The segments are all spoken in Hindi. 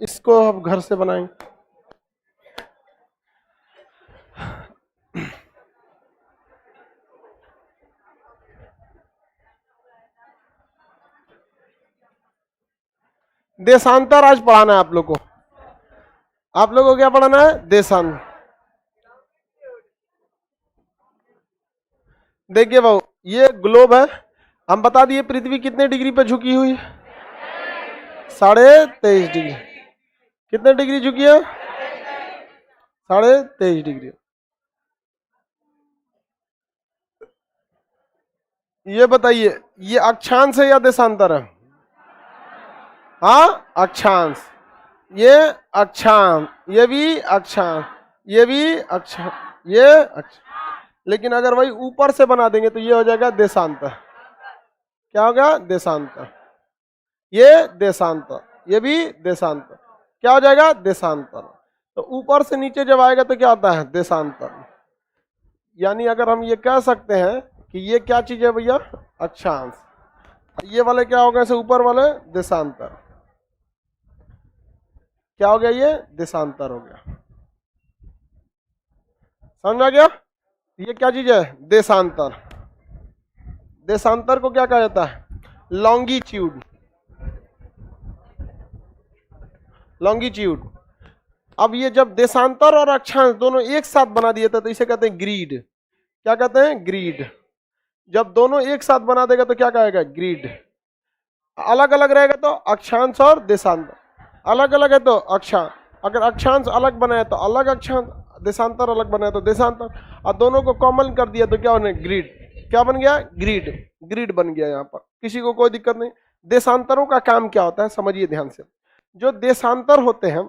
इसको अब घर से बनाएंगे। देशांतर आज पढ़ाना है आप लोग को। आप लोगों को क्या पढ़ाना है? देशांतर। देखिए भाऊ, ये ग्लोब है, हम बता दिए पृथ्वी कितने डिग्री पे झुकी हुई है? 23.5 डिग्री। कितने डिग्री झुकी है? 23.5 डिग्री। ये बताइए, ये अक्षांश है या देशांतर है? हाँ, अक्षांश। ये अक्षांश, ये भी अक्षांश, ये भी अक्षांश, ये अक्षांश। लेकिन अगर वही ऊपर से बना देंगे तो ये हो जाएगा देशांतर। क्या होगा? देशांतर। ये देशांतर, ये भी देशांतर। क्या हो जाएगा? देशांतर। तो ऊपर से नीचे जब आएगा तो क्या आता है? देशांतर। यानी अगर हम ये कह सकते हैं कि ये क्या चीज है भैया? अक्षांश। ये वाले क्या हो गए? से ऊपर वाले देशांतर। क्या हो गया? ये देशांतर हो गया। समझ आ गया? ये क्या चीज है? देशांतर। देशांतर को क्या कहा जाता है? लॉन्गिट्यूड। लॉन्गिट्यूड। अब ये जब देशांतर और अक्षांश दोनों एक साथ बना दिए थे तो इसे कहते हैं ग्रीड। क्या कहते हैं? ग्रीड। जब दोनों एक साथ बना देगा तो क्या कहेगा? ग्रीड। अलग अलग रहेगा तो अक्षांश और देशांतर। अलग अलग है तो अक्षांश। अगर अक्षांश अलग बनाए तो अलग अक्षांश, देशांतर अलग बनाए तो देशांतर, और दोनों को कॉमन कर दिया तो क्या होने? ग्रीड। क्या बन गया? ग्रीड। ग्रीड बन गया। यहाँ पर किसी को कोई दिक्कत नहीं। देशांतरों का काम क्या होता है समझिए ध्यान से। जो देशांतर होते हैं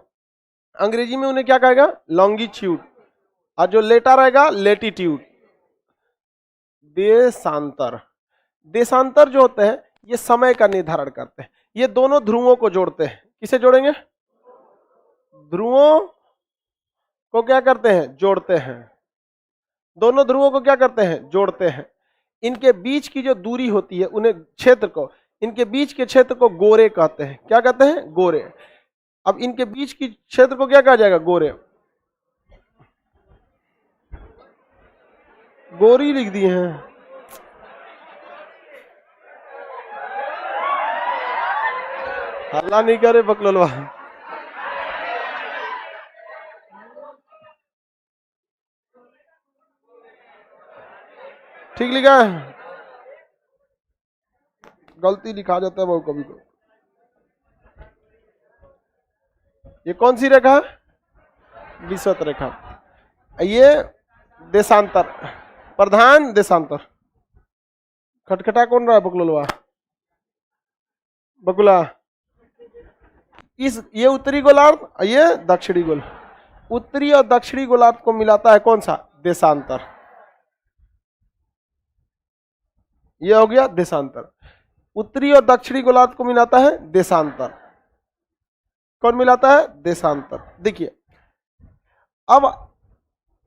अंग्रेजी में उन्हें क्या कहेगा? लॉन्गिट्यूड। और जो लेटा रहेगा लेटीट्यूड। देशांतर। देशांतर जो होते हैं ये समय का निर्धारण करते हैं। ये दोनों ध्रुवों को जोड़ते हैं। किसे जोड़ेंगे? ध्रुवों को क्या करते हैं? जोड़ते हैं। दोनों ध्रुवों को क्या करते हैं? जोड़ते हैं। इनके बीच की जो दूरी होती है उन्हें, क्षेत्र को, इनके बीच के क्षेत्र को गोरे कहते हैं। क्या कहते हैं? गोरे। अब इनके बीच की क्षेत्र को क्या कहा जाएगा? गोरे। गोरी लिख दिए हैं। हल्ला नहीं करे बकलोलवा। ठीक लिखा है? गलती लिखा जाता है वो कभी को। ये कौन सी रेखा है? विषुवत रेखा। ये देशांतर, प्रधान देशांतर। खटखटा कौन रहा है बकलोलवा? बकुला। इस ये उत्तरी गोलार्ध, ये दक्षिणी गोलार्ध। उत्तरी और दक्षिणी गोलार्ध को मिलाता है कौन सा? देशांतर। ये हो गया देशांतर। उत्तरी और दक्षिणी गोलार्ध को मिलाता है देशांतर। कौन मिलाता है? देशांतर। देखिए, अब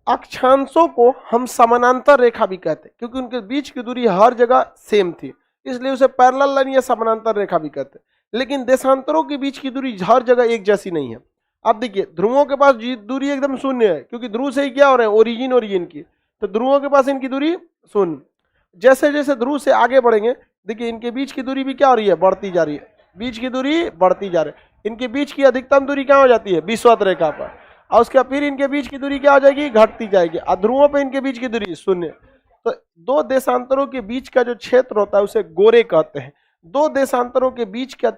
अक्षांशों को हम समानांतर रेखा भी कहते हैं क्योंकि उनके बीच की दूरी हर जगह सेम थी, इसलिए उसे पैरेलल लाइन या समानांतर रेखा भी कहते हैं। लेकिन देशांतरों के बीच की दूरी हर जगह एक जैसी नहीं है। अब देखिए, ध्रुवों के पास दूरी एकदम शून्य है क्योंकि ध्रुव से ही क्या हो रहा है? ओरिजिन ओरिजिन की। तो ध्रुवों के पास इनकी दूरी शून्य। जैसे जैसे ध्रुव से आगे बढ़ेंगे, देखिए इनके बीच की दूरी भी क्या हो रही है? बढ़ती जा रही है। बीच की दूरी बढ़ती जा रही है। इनके बीच की अधिकतम दूरी क्या हो जाती है? विषुवत रेखा पर। और उसके फिर इनके बीच की दूरी क्या हो जाएगी? घटती जाएगी। और ध्रुवों पे इनके बीच की दूरी शून्य। तो दो देशांतरों के बीच का जो क्षेत्र होता है उसे गोरे कहते हैं। दो देशांतरों के बीच का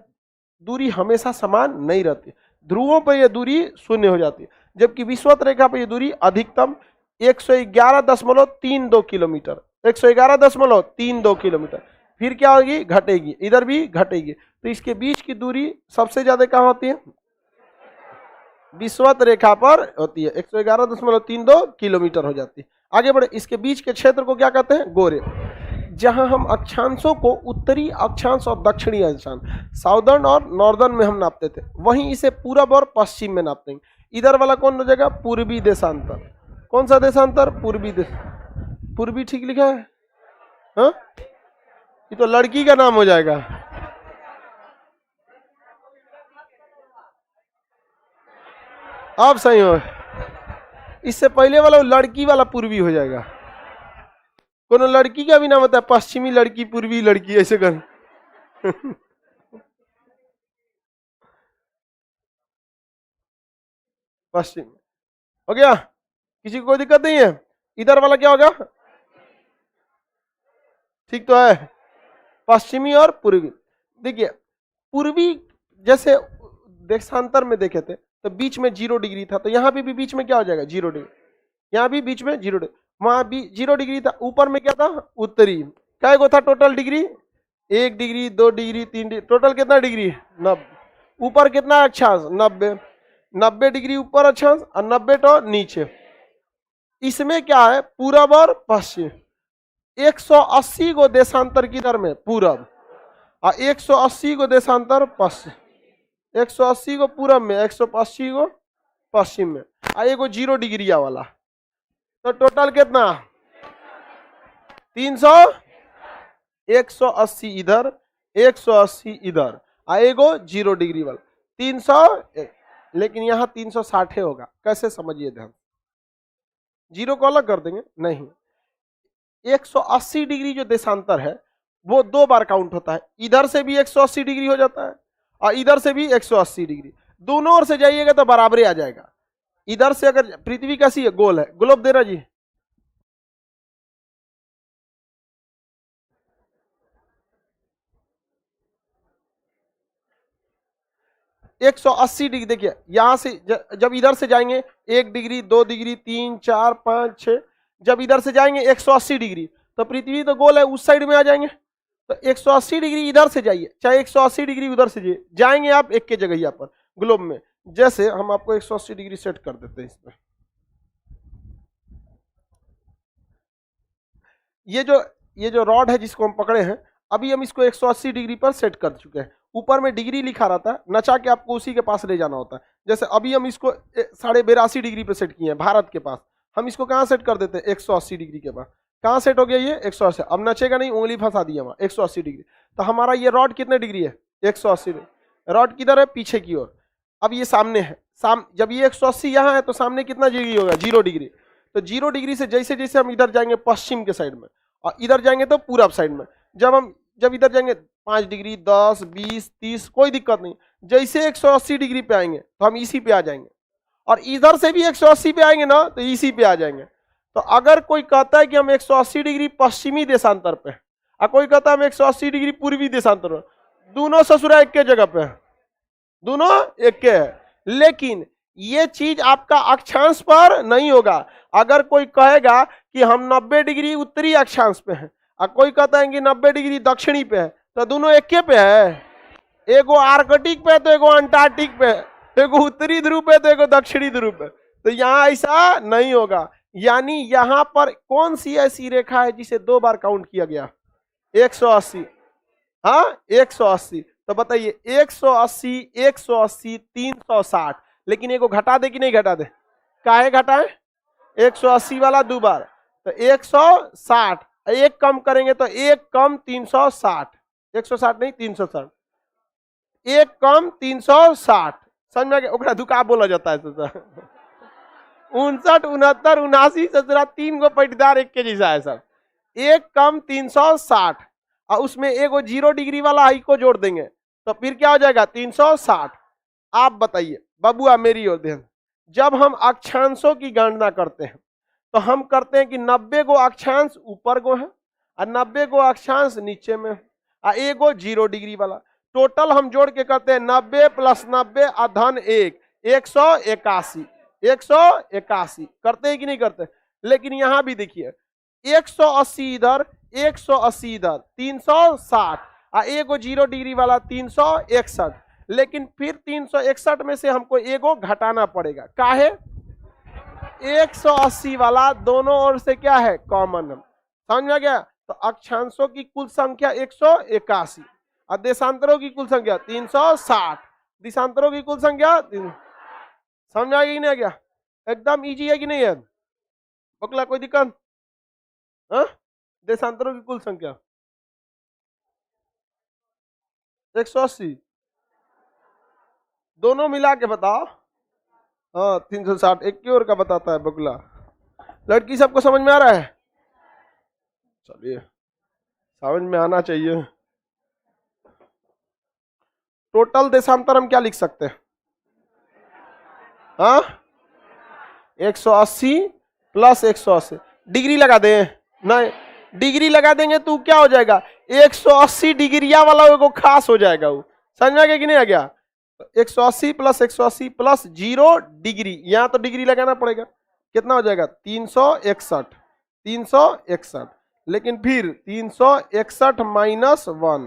दूरी हमेशा समान नहीं रहती। ध्रुवों पर यह दूरी शून्य हो जाती है, जबकि विषुवत रेखा पर यह दूरी अधिकतम 111.32 किलोमीटर, 111.32 किलोमीटर। फिर क्या होगी? घटेगी, इधर भी घटेगी। तो इसके बीच की दूरी सबसे ज्यादा कहाँ होती है? विषुवत रेखा पर होती है। 111.32 किलोमीटर हो जाती है। आगे बढ़े, इसके बीच के क्षेत्र को क्या कहते हैं? गोरे। जहां हम अक्षांशों को उत्तरी अक्षांश और दक्षिणी अक्षांश, साउदर्न और नॉर्दर्न में हम नापते थे, वहीं इसे पूरब और पश्चिम में नापते हैं। इधर वाला कौन हो जाएगा? पूर्वी देशांतर। कौन सा देशांतर? पूर्वी देश। पूर्वी ठीक लिखा है? हाँ, ये तो लड़की का नाम हो जाएगा। अब सही हो, इससे पहले वाला लड़की वाला पूर्वी हो जाएगा। कोनो लड़की का भी नाम होता है, पश्चिमी लड़की, पूर्वी लड़की, ऐसे कर पश्चिम हो गया, किसी को कोई दिक्कत नहीं है। इधर वाला क्या होगा, ठीक तो है, पश्चिमी और पूर्वी। देखिए पूर्वी जैसे देशांतर में देखे थे तो बीच में 0 डिग्री था, तो यहाँ भी बीच में क्या हो जाएगा 0 डिग्री, यहाँ भी बीच में 0 डिग्री, वहां भी 0 डिग्री था, ऊपर में क्या था उत्तरी। क्या गो था total degree, 1 degree 2 degree 3 degree, total कितना डिग्री 90। ऊपर कितना अक्षांश 90, 90 डिग्री ऊपर अक्षांश और 90 तो नीचे। इसमें क्या है पूरब और पश्चिम, 180 गो देशांतर किधर में पूरब और 180 गो देशांतर पश्चिम, 180 गो पूरब में 180 गो पश्चिम में और एगो 0 डिग्रिया वाला, तो टोटल कितना 300, 180 इधर 180 इधर और एगो 0 डिग्री वाला 300, लेकिन यहाँ 360 होगा, कैसे समझिए ध्यान, 0 को अलग कर देंगे नहीं, 180 डिग्री जो देशांतर है वो 2 बार काउंट होता है, इधर से भी 180 डिग्री हो जाता है और इधर से भी 180 डिग्री, दोनों ओर से जाइएगा तो बराबरी आ जाएगा। इधर से अगर पृथ्वी कैसी है गोल है, ग्लोब दे रहा जी, 180 डिग्री, देखिए यहां से जब इधर से जाएंगे 1 डिग्री 2 डिग्री 3 4 5 6, जब इधर से जाएंगे 180 डिग्री, तो पृथ्वी तो गोल है उस साइड में आ जाएंगे, तो 180 डिग्री इधर से जाइए चाहे 180 डिग्री उधर से जाएंगे आप एक के जगह यहाँ पर ग्लोब में। जैसे हम आपको 180 डिग्री सेट कर देते हैं इसमें, ये जो रॉड है जिसको हम पकड़े हैं, अभी हम इसको 180 डिग्री पर सेट कर चुके हैं, ऊपर में डिग्री लिखा रहता है, नचा के आपको उसी के पास ले जाना होता है। जैसे अभी हम इसको 82.5 डिग्री पे सेट किए हैं भारत के पास, हम इसको कहाँ सेट कर देते हैं 180 डिग्री के पास, कहाँ सेट हो गया ये 180, अब नचेगा नहीं, उंगली फंसा दिया वहां 180 डिग्री, तो हमारा ये रॉड कितने डिग्री है 180 डिग्री, रॉड किधर है पीछे की ओर, अब ये सामने है, जब ये 180 यहाँ है तो सामने कितना डिग्री होगा 0 डिग्री, तो 0 डिग्री से जैसे जैसे हम इधर जाएंगे पश्चिम के साइड में और इधर जाएंगे तो पूरब साइड में, जब इधर जाएंगे 5 डिग्री 10 20 30 कोई दिक्कत नहीं, जैसे 180 डिग्री पे आएंगे तो हम इसी पे आ जाएंगे, और इधर से भी 180 पे आएंगे ना तो इसी पे आ जाएंगे। तो अगर कोई कहता है कि हम 180 डिग्री पश्चिमी देशांतर पे और कोई कहता है हम 180 डिग्री पूर्वी देशांतर पे, दोनों ससुरा एक के जगह पे है, दोनों एक के है, लेकिन ये चीज आपका अक्षांश पर नहीं होगा। अगर कोई कहेगा कि हम 90 डिग्री उत्तरी अक्षांश पे हैं और कोई कहता है कि 90 डिग्री दक्षिणी पे है, तो दोनों एक के पे है, एगो आर्कटिक पे तो एगो अंटार्कटिक पे, एगो उत्तरी ध्रुव पे तो एगो दक्षिणी ध्रुव पे, तो यहाँ ऐसा नहीं होगा। यानी यहाँ पर कौन सी ऐसी रेखा है जिसे 2 बार काउंट किया गया 180, हाँ 180, तो बताइए 180 180 360, लेकिन एगो घटा दे कि नहीं घटा दे, काहे घटाए 180 वाला 2 बार, तो 160, एक कम करेंगे तो एक कम 360, 160 नहीं 360, एक कम 360, समझ में आ गया, ओकरा दुका बोला जाता है 59 69 79 ससुरा 3 गो पैटीदार एक के जैसा है सर, एक कम 360 और उसमें एगो 0 डिग्री वाला आई को जोड़ देंगे तो फिर क्या हो जाएगा 360। आप बताइए बबुआ मेरी ओर ध्यान, जब हम अक्षांशों की गणना करते हैं तो हम करते हैं कि 90 गो अक्षांश ऊपर गो है और 90 गो अक्षांश नीचे में और एगो 0 डिग्री वाला, टोटल हम जोड़ के करते हैं 90 + 90 अधन 1 181, 181 करते हैं कि नहीं करते। लेकिन यहां भी देखिए 180 इधर 180 इधर 360 और एगो 0 डिग्री वाला 361, लेकिन फिर 361 में से हमको एगो घटाना पड़ेगा, काहे 180 वाला दोनों ओर से क्या है कॉमन, समझ में आ गया। तो अक्षांशों की कुल संख्या 181 और देशांतरों की कुल संख्या 360, देशांतरों की कुल संख्या समझ आ गई नहीं आ गया, एकदम इजी है कि नहीं है, बकला कोई दिक्कत, हाँ देशांतरों की कुल संख्या 180, दोनों मिला के बताओ हाँ 360 एक की ओर का बताता है बगुला। लड़की सबको समझ में आ रहा है? चलिए समझ में आना चाहिए। टोटल देशांतर हम क्या लिख सकते हैं? हाँ 180 प्लस 180 डिग्री लगा दें? नहीं, डिग्री लगा देंगे तो क्या हो जाएगा? 180 डिग्रिया वाला वो खास हो जाएगा। वो समझ में आ गया कि नहीं आ गया? 180 प्लस 180 प्लस 0 डिग्री, यहां तो डिग्री लगाना पड़ेगा। कितना हो जाएगा? 361। 361 लेकिन फिर 361 माइनस 1,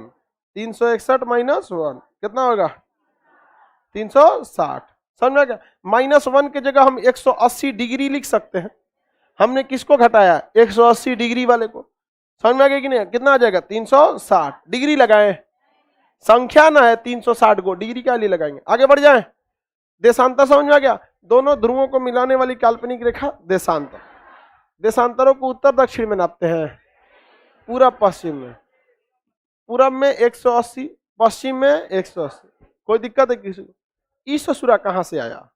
361 माइनस 1 कितना होगा? 360। समझ में आ गया? -1 की जगह हम 180 डिग्री लिख सकते हैं। हमने किसको घटाया? 180 डिग्री वाले को। समझ में आ गया कि नहीं? कितना आ जाएगा? 360 डिग्री लगाए, संख्या ना है 360 को, डिग्री क्या लिए लगाएंगे? आगे बढ़ जाए। देशांतर समझ में आ गया? दोनों ध्रुवों को मिलाने वाली काल्पनिक रेखा देशांतर। देशांतरों को उत्तर दक्षिण में नापते हैं, पूरब पश्चिम में। पूरब में 180, पश्चिम में 180। कोई दिक्कत है किसी को? ई ससुरा कहां से आया?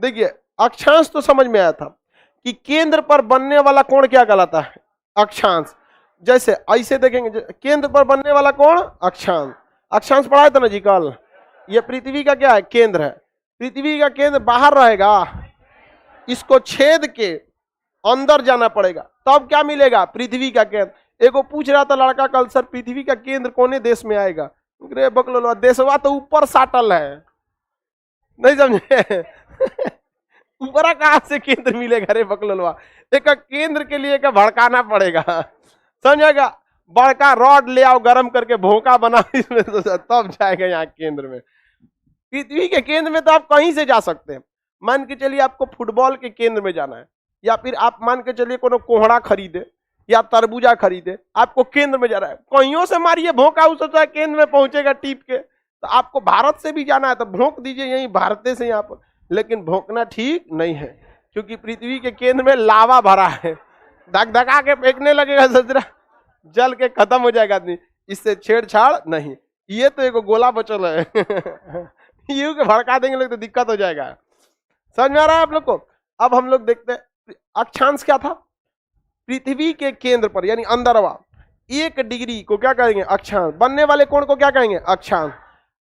देखिए अक्षांश तो समझ में आया था कि केंद्र पर बनने वाला कोण क्या कहलाता है? अक्षांश। जैसे ऐसे देखेंगे, केंद्र पर बनने वाला कोण अक्षांश। अक्षांश पढ़ाया था ना जी कल। ये पृथ्वी का क्या है? केंद्र है। पृथ्वी का केंद्र बाहर रहेगा, इसको छेद के अंदर जाना पड़ेगा, तब क्या मिलेगा? पृथ्वी का केंद्र। एगो पूछ रहा था लड़का कल, सर पृथ्वी का केंद्र कौन देश में आएगा? रे बकलो, देशवा तो ऊपर साटल है, नहीं समझे? ऊपरा कहां से केंद्र मिलेगा रे बकलोलवा? एक केंद्र के लिए भड़काना पड़ेगा, समझेगा? बड़का रॉड ले आओ, गरम करके भोंका बना इसमें तब जाएगा यहाँ केंद्र में। पृथ्वी के केंद्र में तो आप कहीं से जा सकते हैं। मान के चलिए आपको फुटबॉल के केंद्र में जाना है, या फिर आप मान के चलिए कोनो कोहड़ा खरीदे या तरबूजा खरीदे, आपको केंद्र में जा रहा है, कहीं से मारिए भोंका, उस केंद्र में पहुंचेगा टीप के। तो आपको भारत से भी जाना है तो भोंक दीजिए यही भारत से यहाँ पर, लेकिन भोंकना ठीक नहीं है, क्योंकि पृथ्वी के केंद्र में लावा भरा है। धक धका के फेंकने लगेगा सजरा, जल के खत्म हो जाएगा आदमी। इससे छेड़छाड़ नहीं। ये तो एक गोला बचल है यू के भड़का देंगे लोग तो दिक्कत हो जाएगा। समझ में आ रहा है आप लोग को? अब हम लोग देखते हैं अक्षांश क्या था। पृथ्वी के केंद्र पर यानी अंदरवा 1 डिग्री को क्या कहेंगे? अक्षांश। बनने वाले कोण को क्या कहेंगे? अक्षांश।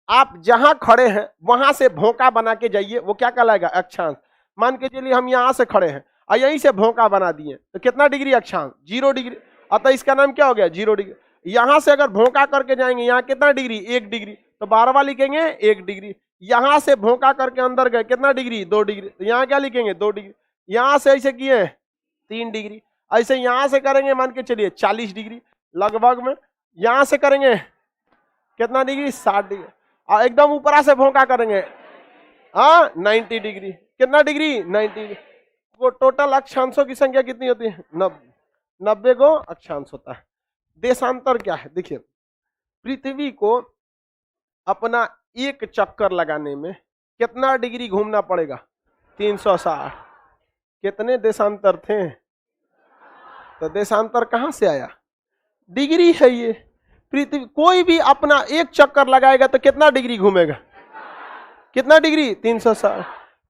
आप जहां खड़े हैं वहां से भोंका बना के जाइए, वो क्या कहलाएगा? अक्षांश। मान के चलिए हम यहां से खड़े हैं और यहीं से भोंका बना दिए तो कितना डिग्री? अक्षांश 0 डिग्री। अतः इसका नाम क्या हो गया? 0 डिग्री। यहां से अगर भोंका करके जाएंगे, यहाँ कितना डिग्री? 1 डिग्री, तो 12वां लिखेंगे 1 डिग्री। यहां से भोंका करके अंदर गए, कितना डिग्री? 2 डिग्री, तो यहाँ क्या लिखेंगे? 2 डिग्री। यहां से ऐसे किए 3 डिग्री, ऐसे यहां से करेंगे मान के चलिए 40 डिग्री लगभग में। यहां से करेंगे कितना डिग्री? 60 डिग्री। और एकदम ऊपरा से भोंका करेंगे 90 डिग्री। कितना डिग्री? 90 डिग्री। वो टोटल अक्षांशों की संख्या कितनी होती है? 90 को अक्षांश होता है। देशांतर क्या है? देखिए पृथ्वी को अपना एक चक्कर लगाने में कितना डिग्री घूमना पड़ेगा? 360। कितने देशांतर थे? तो देशांतर कहां से आया? डिग्री है ये। पृथ्वी कोई भी अपना एक चक्कर लगाएगा तो कितना डिग्री घूमेगा? कितना डिग्री? 360।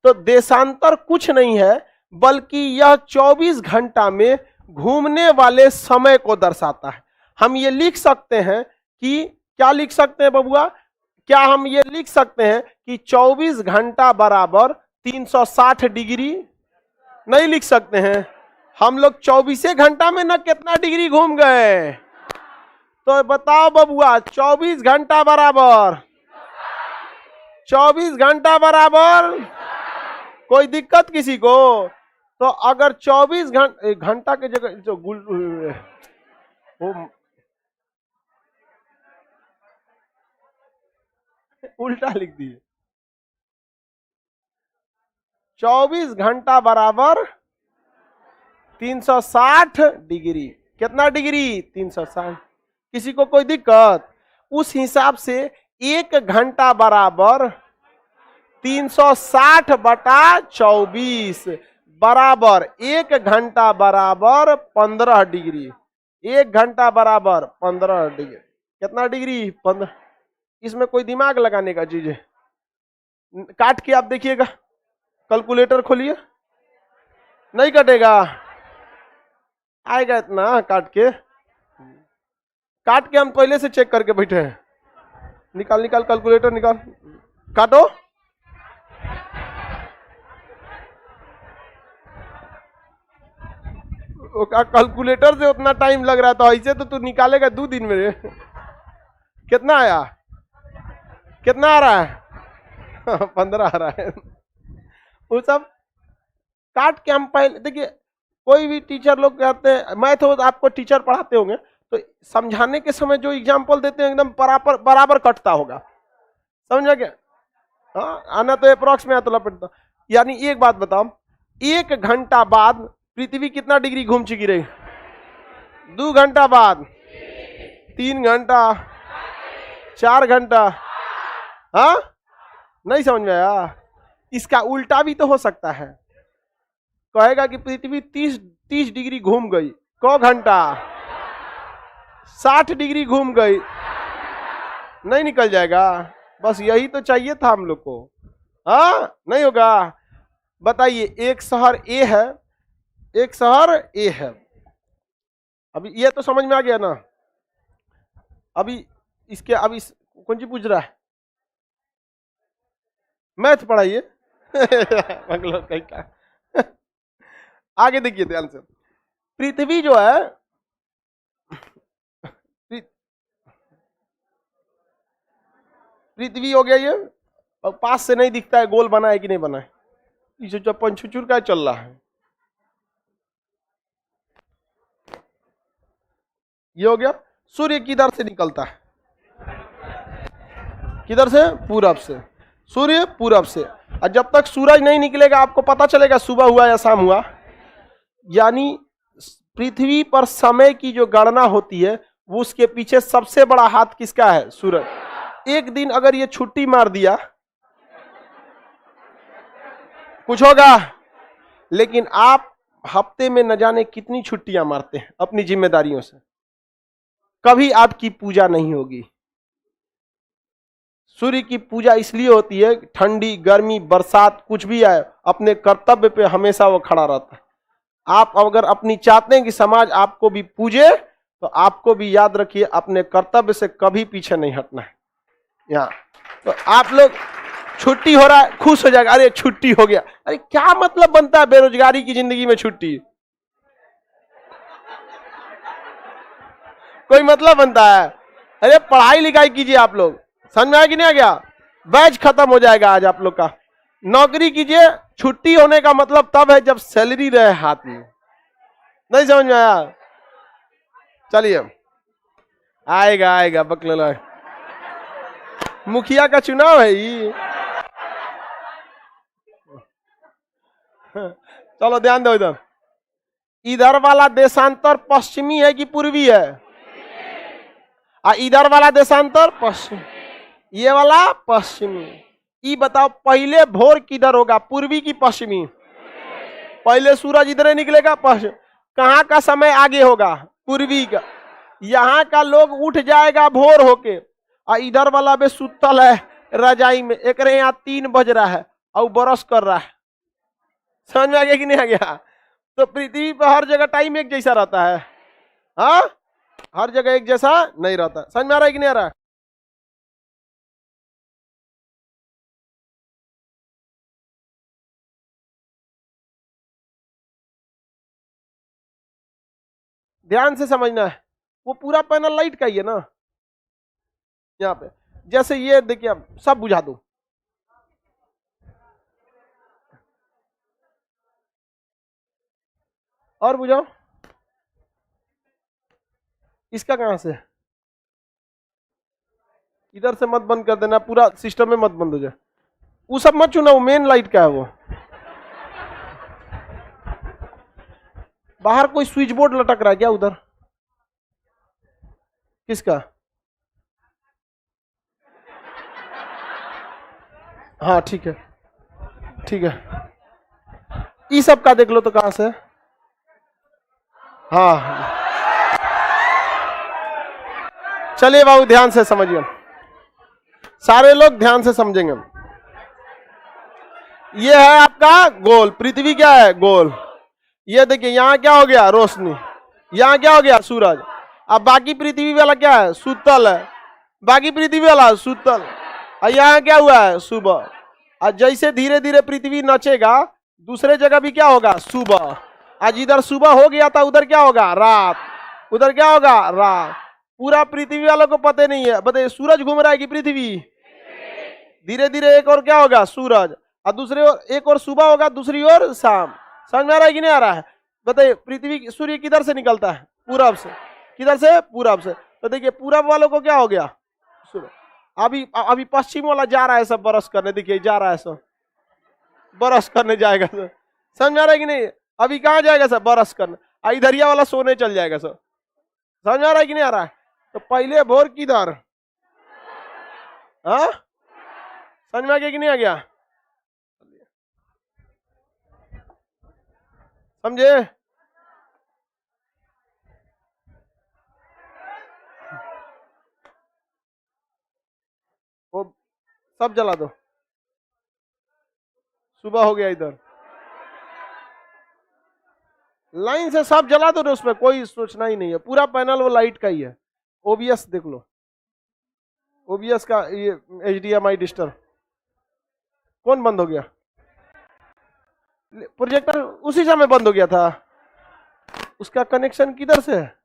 तो देशांतर कुछ नहीं है बल्कि यह 24 घंटा में घूमने वाले समय को दर्शाता है। हम ये लिख सकते हैं कि क्या लिख सकते हैं बबुआ? क्या हम ये लिख सकते हैं कि 24 घंटा बराबर 360 डिग्री? नहीं लिख सकते हैं। हम लोग 24 घंटा में ना कितना डिग्री घूम गए? तो बताओ बबुआ 24 घंटा बराबर 24 घंटा बराबर कोई दिक्कत किसी को? तो अगर 24 घंटा के जगह जो उल्टा लिख दिए। 24 घंटा बराबर 360 डिग्री। कितना डिग्री? 360। किसी को कोई दिक्कत? उस हिसाब से 1 घंटा बराबर 360 बटा 24 बराबर 1 घंटा बराबर 15 डिग्री। 1 घंटा बराबर 15 डिग्री। कितना डिग्री? 15। इसमें कोई दिमाग लगाने का चीज है? काट के आप देखिएगा, कैलकुलेटर खोलिए, नहीं कटेगा, आएगा इतना। काट के हम पहले से चेक करके बैठे हैं। निकाल निकाल कैलकुलेटर निकाल, काटो। कैलकुलेटर से उतना टाइम लग रहा था, ऐसे तो तू निकालेगा 2 दिन में रे। कितना आया, कितना आ रहा है? 15 आ रहा है। वो सब काट के हम पहले देखिए, कोई भी टीचर लोग कहते हैं, मैं तो आपको टीचर पढ़ाते होंगे तो समझाने के समय जो एग्जाम्पल देते हैं एकदम बराबर बराबर कटता होगा, समझा क्या? हाँ, आना तो अप्रोक्स में आता पड़ता। यानी एक बात बताओ, 1 घंटा बाद पृथ्वी कितना डिग्री घूम चुकी रही? 2 घंटा बाद 3 घंटा, 4 घंटा। हाँ, नहीं समझ में आया? इसका उल्टा भी तो हो सकता है, कहेगा कि पृथ्वी 30 डिग्री घूम गई, क घंटा 60 डिग्री घूम गई, नहीं निकल जाएगा? बस यही तो चाहिए था हम लोग को। हाँ, नहीं होगा? बताइए, एक शहर ए है, एक शहर ए है। अभी ये तो समझ में आ गया ना? अभी इसके अभी कौन सी पूछ रहा है? मैथ पढ़ाइए। कहीं का। आगे देखिए ध्यान से, पृथ्वी जो है, पृथ्वी हो गया ये, और पास से नहीं दिखता है गोल बना है कि नहीं बना है, इसे चप्पन छुचुर का चल रहा है। ये हो गया। सूर्य किधर से निकलता है? किधर से? पूरब से। सूर्य पूरब से। और जब तक सूरज नहीं निकलेगा आपको पता चलेगा सुबह हुआ या शाम हुआ। यानी पृथ्वी पर समय की जो गणना होती है वो उसके पीछे सबसे बड़ा हाथ किसका है? सूरज। एक दिन अगर ये छुट्टी मार दिया कुछ होगा, लेकिन आप हफ्ते में न जाने कितनी छुट्टियां मारते हैं अपनी जिम्मेदारियों से, कभी आपकी पूजा नहीं होगी। सूर्य की पूजा इसलिए होती है, ठंडी गर्मी बरसात कुछ भी आए अपने कर्तव्य पे हमेशा वो खड़ा रहता है। आप अगर अपनी चाहते हैं कि समाज आपको भी पूजे तो आपको भी याद रखिए अपने कर्तव्य से कभी पीछे नहीं हटना है। यहाँ तो आप लोग छुट्टी हो रहा है खुश हो जाएगा, अरे छुट्टी हो गया। अरे क्या मतलब बनता है बेरोजगारी की जिंदगी में छुट्टी? कोई मतलब बनता है? अरे पढ़ाई लिखाई कीजिए आप लोग, समझ में आया कि नहीं आ गया? बैच खत्म हो जाएगा आज आप लोग का। नौकरी कीजिए, छुट्टी होने का मतलब तब है जब सैलरी रहे हाथ में। नहीं समझ में आया? चलिए, आएगा आएगा बकला। मुखिया का चुनाव है ये। चलो ध्यान दो, इधर इधर वाला देशांतर पश्चिमी है कि पूर्वी है? इधर वाला देशांतर पश्चिम, ये वाला पश्चिमी। ये बताओ पहले भोर किधर होगा, पूर्वी की पश्चिमी? पहले सूरज इधर निकलेगा, पश्चिम। कहाँ का समय आगे होगा? पूर्वी का। यहाँ का लोग उठ जाएगा भोर होके, और इधर वाला बे सुतल है रजाई में, एक यहाँ 3 बज रहा है और बरस कर रहा है। समझ में आ गया कि नहीं आ गया? तो पृथ्वी पर हर जगह टाइम एक जैसा रहता है? हाँ, हर जगह एक जैसा नहीं रहता। समझ में आ रहा है कि नहीं आ रहा है? ध्यान से समझना है, वो पूरा पैनल लाइट का ही है ना। यहाँ पे जैसे ये देखिए, अब सब बुझा दो। और बुझाओ। इसका कहां से? इधर से मत बंद कर देना, पूरा सिस्टम में मत बंद हो जाए। वो सब मत चुना, वो मेन लाइट का है वो। बाहर कोई स्विच बोर्ड लटक रहा है क्या उधर? किसका? हाँ ठीक है, ठीक है। ये सब का देख लो तो कहां से? हाँ चलिए बाबू ध्यान से समझिए, सारे लोग ध्यान से समझेंगे। ये है आपका गोल, पृथ्वी क्या है? गोल। ये देखिए यहाँ क्या हो गया? रोशनी। यहाँ क्या हो गया? सूरज। अब बाकी पृथ्वी वाला क्या है? सुतल है। बाकी पृथ्वी वाला सुतल। और यहाँ क्या हुआ है? सुबह। और जैसे धीरे धीरे पृथ्वी नचेगा, दूसरे जगह भी क्या होगा? सुबह। आज इधर सुबह हो गया था, उधर क्या होगा? रात। उधर क्या होगा? रात। पूरा पृथ्वी वालों को पता नहीं है, बताइए सूरज घूम रहा है कि पृथ्वी? धीरे धीरे एक और क्या होगा? सूरज। और दूसरी ओर एक और सुबह होगा, दूसरी ओर शाम। समझ में आ रहा है कि नहीं आ रहा है? बताइए पृथ्वी, सूर्य किधर से निकलता है? पूरब से। किधर से? पूरब से। तो देखिए पूरब वालों को क्या हो गया? सूरज। अभी अभी पश्चिम वाला जा रहा है सब बरस करने, देखिए जा रहा है सब बरस करने जाएगा सब। समझ में आ रहा है कि नहीं? अभी कहाँ जाएगा सब? बरस करने। इधरिया वाला सोने चल जाएगा सब। समझ में आ रहा है कि नहीं आ रहा है? तो पहले भोर किधर? हाँ, समझ में आ गया कि नहीं आ गया? समझे? वो सब जला दो। सुबह हो गया इधर, लाइन से सब जला दो ना, उसमें कोई सोचना ही नहीं है, पूरा पैनल वो लाइट का ही है। ओबीएस देख लो, ओबीएस का ये एचडीएमआई डिस्टर कौन बंद हो गया? प्रोजेक्टर उसी समय बंद हो गया था। उसका कनेक्शन किधर से है?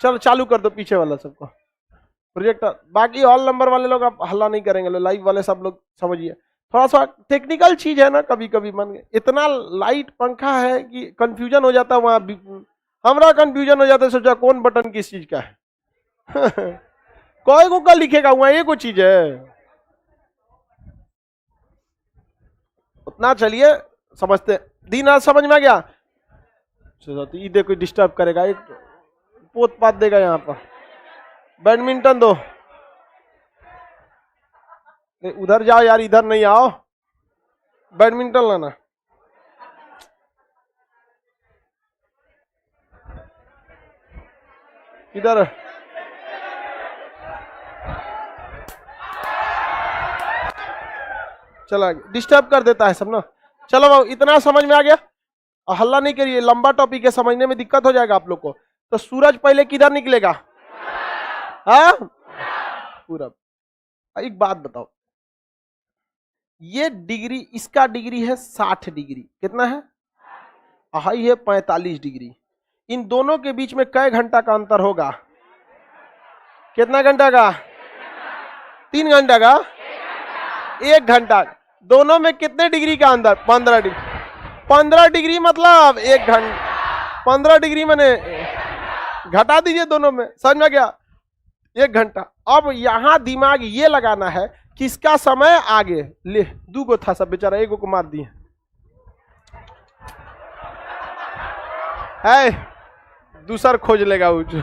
चलो चालू कर दो पीछे वाला सबको प्रोजेक्टर। बाकी ऑल नंबर वाले लोग आप हल्ला नहीं करेंगे, लाइव वाले सब लोग समझिए। थोड़ा सा टेक्निकल चीज है ना, कभी कभी मन गए इतना लाइट पंखा है कि कंफ्यूजन हो जाता है वहां भी। हमारा कंफ्यूजन हो जाता है, सोचा कौन बटन किस चीज का है। कोई को कल लिखेगा वहां, ये कोई चीज है? उतना चलिए समझते। दिन आज समझ में आ गया? ये देखो डिस्टर्ब करेगा, एक पोत पात देगा यहाँ पर। बैडमिंटन दो। उधर जाओ यार, इधर नहीं आओ। बैडमिंटन लाना। इधर चला, डिस्टर्ब कर देता है सब ना। चलो बाबू इतना समझ में आ गया? हल्ला नहीं करिए, लंबा टॉपिक है, समझने में दिक्कत हो जाएगा आप लोग को। तो सूरज पहले किधर निकलेगा? हाँ, पूरब। एक बात बताओ, ये डिग्री, इसका डिग्री है 60 डिग्री, कितना है? हाई है 45 डिग्री। इन दोनों के बीच में कै घंटा का अंतर होगा? कितना घंटा का? 3 घंटा का? 1 घंटा। दोनों में कितने डिग्री का अंतर? 15 डिग्री। 15 डिग्री मतलब 1 घंटा। 15 डिग्री मैंने घटा दीजिए दोनों में, समझ में गया? 1 घंटा। अब यहां दिमाग ये लगाना है किसका समय आगे। ले दूगो था सब, बेचारा एगो को मार दिए है, दूसर खोज लेगा उज।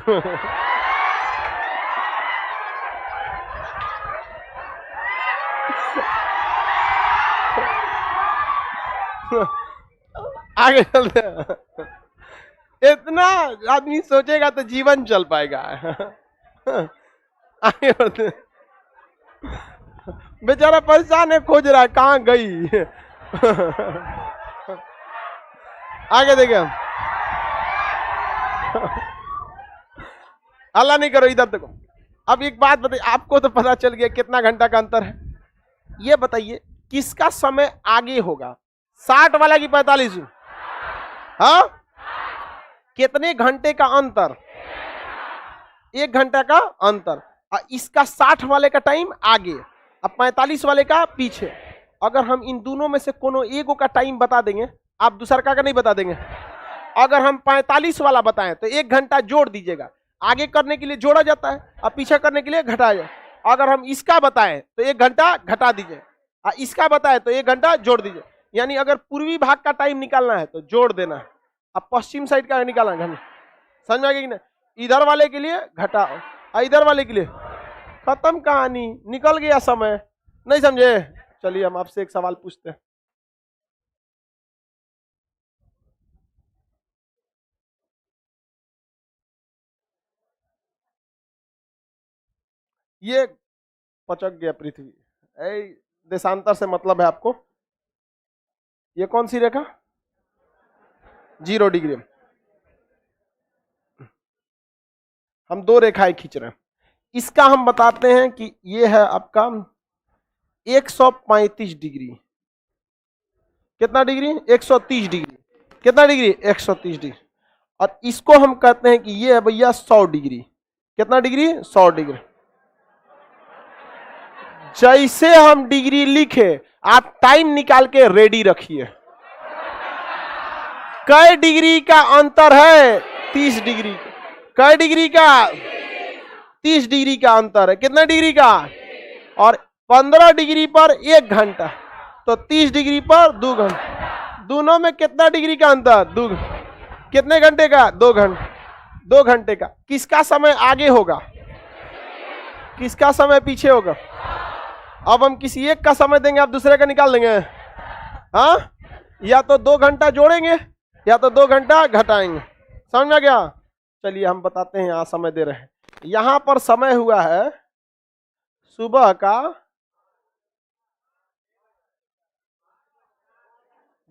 आगे चलते हैं। इतना आदमी सोचेगा तो जीवन चल पाएगा। आगे बढ़ते। बेचारा परेशान है, खोज रहा है कहां गई। आगे देखिए हम। हल्ला नहीं करो, इधर देखो। अब एक बात बताइए, आपको तो पता चल गया कितना घंटा का अंतर है। ये बताइए किसका समय आगे होगा, 60 वाला की 45? हाँ, कितने घंटे का अंतर? 1 घंटा का अंतर। इसका 60 वाले का टाइम आगे, अब 45 वाले का पीछे। अगर हम इन दोनों में से कोनो एगो का टाइम बता देंगे, आप दूसर का नहीं बता देंगे। अगर हम 45 वाला बताएं तो 1 घंटा जोड़ दीजिएगा, आगे करने के लिए जोड़ा जाता है और पीछे करने के लिए घटाया जाए। अगर हम इसका बताएं तो 1 घंटा घटा दीजिए, और इसका बताएं तो 1 घंटा जोड़ दीजिए। यानी अगर पूर्वी भाग का टाइम निकालना है तो जोड़ देना है, अब पश्चिम साइड का निकालना है। समझ में आ गया कि नहीं? इधर वाले के लिए घटाओ और इधर वाले के लिए खत्म कहानी, निकल गया समय। नहीं समझे? चलिए हम आपसे एक सवाल पूछते हैं। ये पचक गया पृथ्वी। देशांतर से मतलब है आपको, ये कौन सी रेखा? 0 डिग्री। हम 2 रेखाएं खींच रहे हैं। इसका हम बताते हैं कि ये है आपका 135 डिग्री। कितना डिग्री? 130 डिग्री। कितना डिग्री? 130 डिग्री। और इसको हम कहते हैं कि ये है भैया 100 डिग्री। कितना डिग्री? 100 डिग्री। जैसे हम डिग्री लिखे, आप टाइम निकाल के रेडी रखिए। कई डिग्री का अंतर है? 30 डिग्री। कई डिग्री का? 30 डिग्री का अंतर है। कितना डिग्री का? और 15 डिग्री पर 1 घंटा, तो 30 डिग्री पर 2 घंटा। दोनों में कितना डिग्री का अंतर? 2। कितने घंटे का? 2 घंटे। 2 घंटे का। किसका समय आगे होगा, किसका समय पीछे होगा? अब हम किसी एक का समय देंगे, आप दूसरे का निकाल देंगे। हाँ, या तो 2 घंटा जोड़ेंगे या तो 2 घंटा घटाएंगे। समझ में आ गया? चलिए हम बताते हैं, यहां समय दे रहे हैं। यहां पर समय हुआ है सुबह का,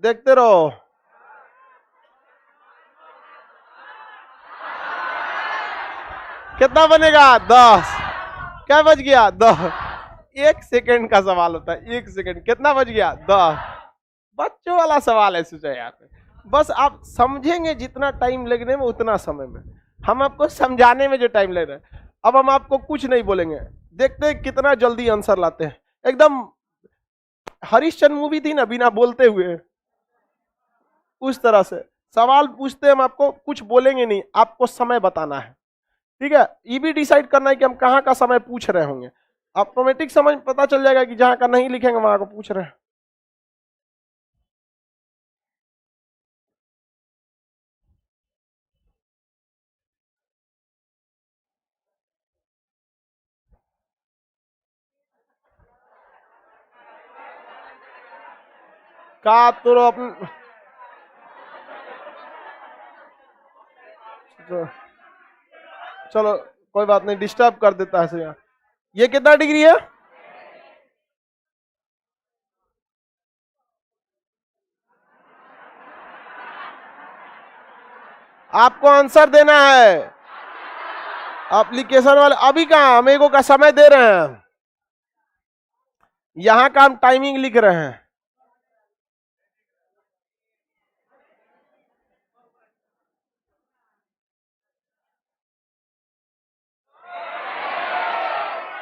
देखते रहो, कितना बनेगा? 10। क्या बज गया? 10। 1 सेकंड का सवाल होता है, 1 सेकंड। कितना बज गया? 10। बच्चों वाला सवाल है सोचा यार। बस आप समझेंगे जितना टाइम लगने में उतना समय में, हम आपको समझाने में जो टाइम लग रहा है। अब हम आपको कुछ नहीं बोलेंगे, देखते हैं कितना जल्दी आंसर लाते हैं। एकदम हरिश्चंद्र मूवी थी ना, बिना बोलते हुए, उस तरह से सवाल पूछते हैं। हम आपको कुछ बोलेंगे नहीं, आपको समय बताना है। ठीक है? ये भी डिसाइड करना है कि हम कहाँ का समय पूछ रहे होंगे। ऑटोमेटिक समझ पता चल जाएगा कि जहां का नहीं लिखेंगे वहां को पूछ रहे हैं। का तो अपन चलो कोई बात नहीं, डिस्टर्ब कर देता है से। ये कितना डिग्री है? आपको आंसर देना है। एप्लीकेशन वाले अभी कहा अमेगो का समय दे रहे हैं, यहां का हम टाइमिंग लिख रहे हैं।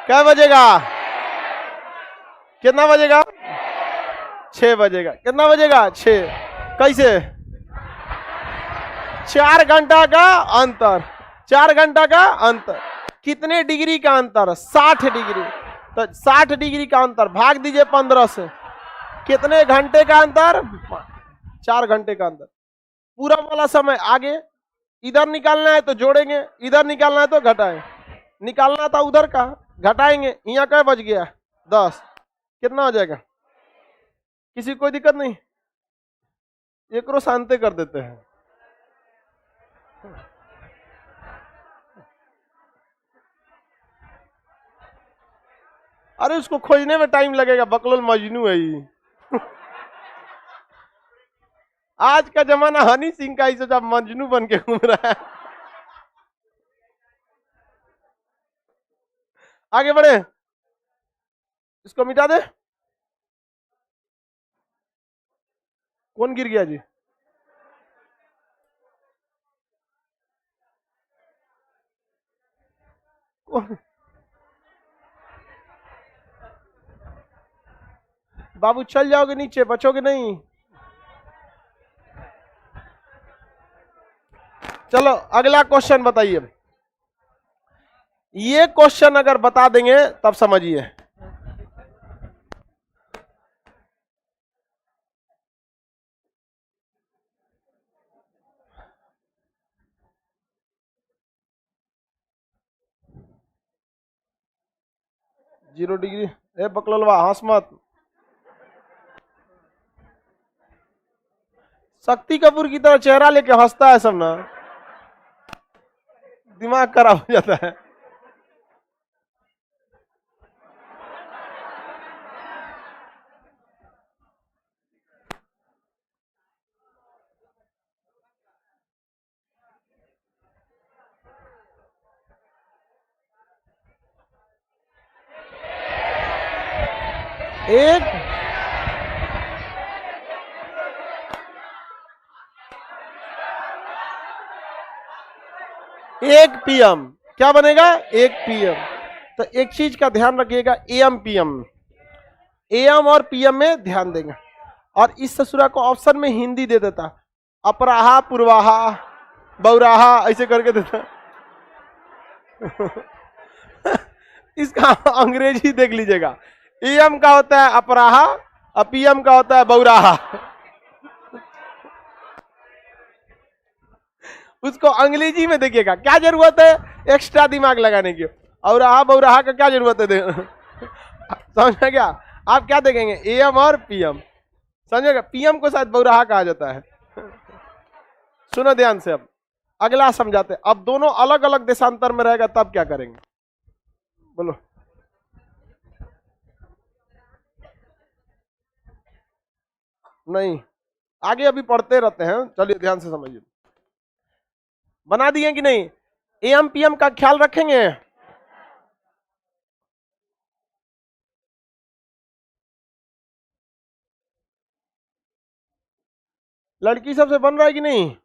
क्या बजेगा? कितना बजेगा? 6 बजेगा। कितना बजेगा? 6। कैसे? 4 घंटा का अंतर। 4 घंटा का अंतर। कितने डिग्री का अंतर? 60 डिग्री। तो 60 डिग्री का अंतर भाग दीजिए 15 से। कितने घंटे का अंतर? 4 घंटे का अंतर। पूरा वाला समय आगे, इधर निकालना है तो जोड़ेंगे, इधर निकालना है तो घटाएं। निकालना था उधर का, घटाएंगे। यहाँ क्या बच गया? 10। कितना हो जाएगा? किसी को कोई दिक्कत नहीं? एक रो शांति कर देते हैं। अरे उसको खोजने में टाइम लगेगा, बकलोल मजनू है ही। आज का जमाना हनी सिंह का ही सोचा मजनू बन के घूम रहा है। आगे बढ़े, इसको मिटा दे। कौन गिर गया जी? बाबू चल जाओगे नीचे, बचोगे नहीं। चलो अगला क्वेश्चन बताइए। ये क्वेश्चन अगर बता देंगे तब समझिए। Zero degree. ए बकलोलवा हंस मत। शक्ति कपूर की तरह चेहरा लेके हंसता है सब ना, दिमाग खराब हो जाता है। एक एक पीएम, क्या बनेगा? एक पीएम। तो एक चीज का ध्यान रखिएगा, एएम पीएम, एएम और पीएम में ध्यान देंगे। और इस ससुरा को ऑप्शन में हिंदी दे देता, अपराहा, पूर्वाहा, बौराहा, ऐसे करके देता। इसका अंग्रेजी देख लीजिएगा, एएम का होता है अपराहा और पीएम का होता है बौराहा। उसको अंग्रेजी में देखिएगा, क्या जरूरत है एक्स्ट्रा दिमाग लगाने की, और बौराहा का क्या जरूरत है समझ क्या? आप क्या देखेंगे, एएम और पीएम, समझेगा? पीएम को शायद बौराहा कहा जाता है। सुनो ध्यान से, अब अगला समझाते। अब दोनों अलग अलग देशांतर में रहेगा तब क्या करेंगे, बोलो। नहीं, आगे अभी पढ़ते रहते हैं, चलिए ध्यान से समझिए। बना दिए कि नहीं? एएम पीएम का ख्याल रखेंगे। लड़की सबसे बन रहा है कि नहीं?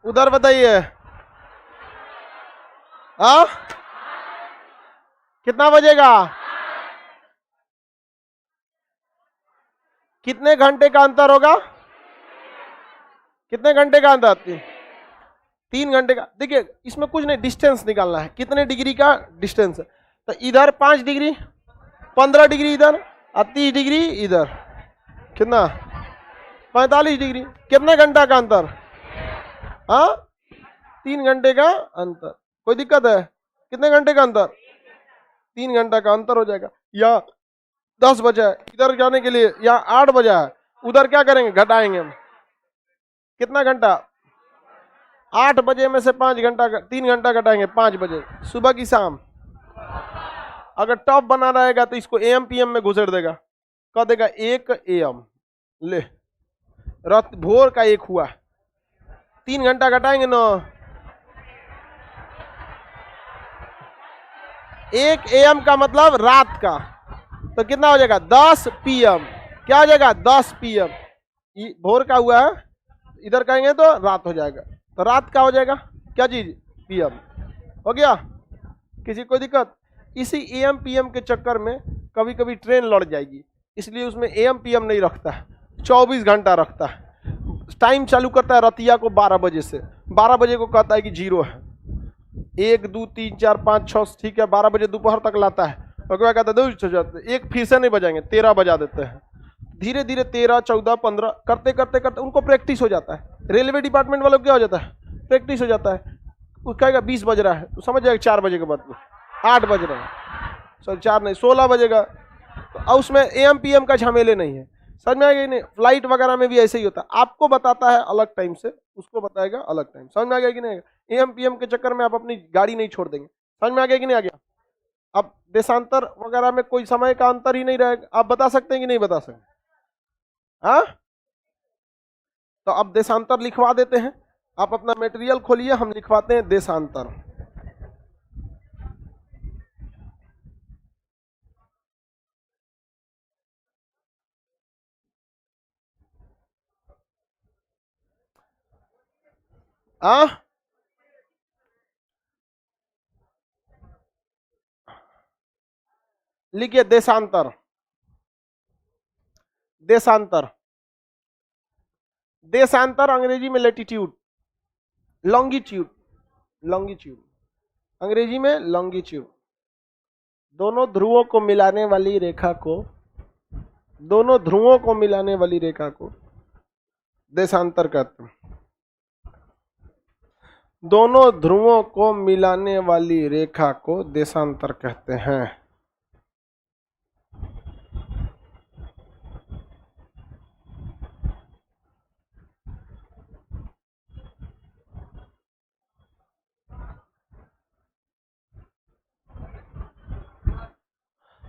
उधर बताइए। हाँ, कितना बजेगा? कितने घंटे का अंतर होगा? कितने घंटे का अंतर? 3 घंटे का। देखिए इसमें कुछ नहीं, डिस्टेंस निकालना है, कितने डिग्री का डिस्टेंस है। तो इधर 5 डिग्री, 15 डिग्री इधर और 30 डिग्री इधर, कितना? 45 डिग्री। कितने घंटा का अंतर? हाँ, 3 घंटे का अंतर। कोई दिक्कत है? कितने घंटे का अंतर? 3 घंटा का अंतर हो जाएगा। या 10 बजा है इधर जाने के लिए, या 8 बजा है, उधर क्या करेंगे, घटाएंगे हम। कितना घंटा? 8 बजे में से 5 घंटा, 3 घंटा घटाएंगे, 5 बजे, सुबह की शाम। अगर टॉप बना रहेगा तो इसको एएम पीएम में घुसेड़ देगा, कह देगा 1 एएम, ले रात भोर का 1 हुआ, 3 घंटा घटाएंगे ना, 1 एएम का मतलब रात का, तो कितना हो जाएगा? 10 पीएम। क्या हो जाएगा? 10 पीएम। भोर का हुआ है, इधर कहेंगे तो रात हो जाएगा, तो रात का हो जाएगा क्या चीज? पीएम। हो गया? किसी कोई दिक्कत? इसी एएम पीएम के चक्कर में कभी कभी ट्रेन लड़ जाएगी, इसलिए उसमें एएम पीएम नहीं रखता है, 24 घंटा रखता है। टाइम चालू करता है रतिया को 12 बजे से, 12 बजे को कहता है कि 0 है, 1 2 3 4 5 6, ठीक है, 12 बजे दोपहर तक लाता है, और क्या कहता है, एक फिर से नहीं बजाएंगे, 13 बजा देते हैं। धीरे धीरे 13 14 15 करते करते करते उनको प्रैक्टिस हो जाता है। रेलवे डिपार्टमेंट वालों को क्या हो जाता है? प्रैक्टिस हो जाता है। वो कहेगा 20 बज रहा है तो समझ जाएगा 4 बजे के बाद 8 बज रहे हैं, सॉरी 4 नहीं 16 बजेगा, तो उसमें एएम पीएम का झमेले नहीं है। समझ में आ गया? नहीं, फ्लाइट वगैरह में भी ऐसे ही होता है, आपको बताता है अलग टाइम से, उसको बताएगा अलग टाइम। समझ में आ गया कि नहीं? एएम पीएम के चक्कर में आप अपनी गाड़ी नहीं छोड़ देंगे। समझ में आ गया कि नहीं आ गया? अब देशांतर वगैरह में कोई समय का अंतर ही नहीं रहेगा, आप बता सकते हैं कि नहीं बता सकते? हाँ, तो अब देशांतर लिखवा देते हैं। आप अपना मटेरियल खोलिए, हम लिखवाते हैं देशांतर। लिखिए देशांतर। देशांतर, देशांतर अंग्रेजी में लेटीट्यूड, लॉन्गिट्यूड, लॉन्गिट्यूड अंग्रेजी में लॉन्गिट्यूड। दोनों ध्रुवों को मिलाने वाली रेखा को, दोनों ध्रुवों को मिलाने वाली रेखा को देशांतर कहते हैं। दोनों ध्रुवों को मिलाने वाली रेखा को देशांतर कहते हैं।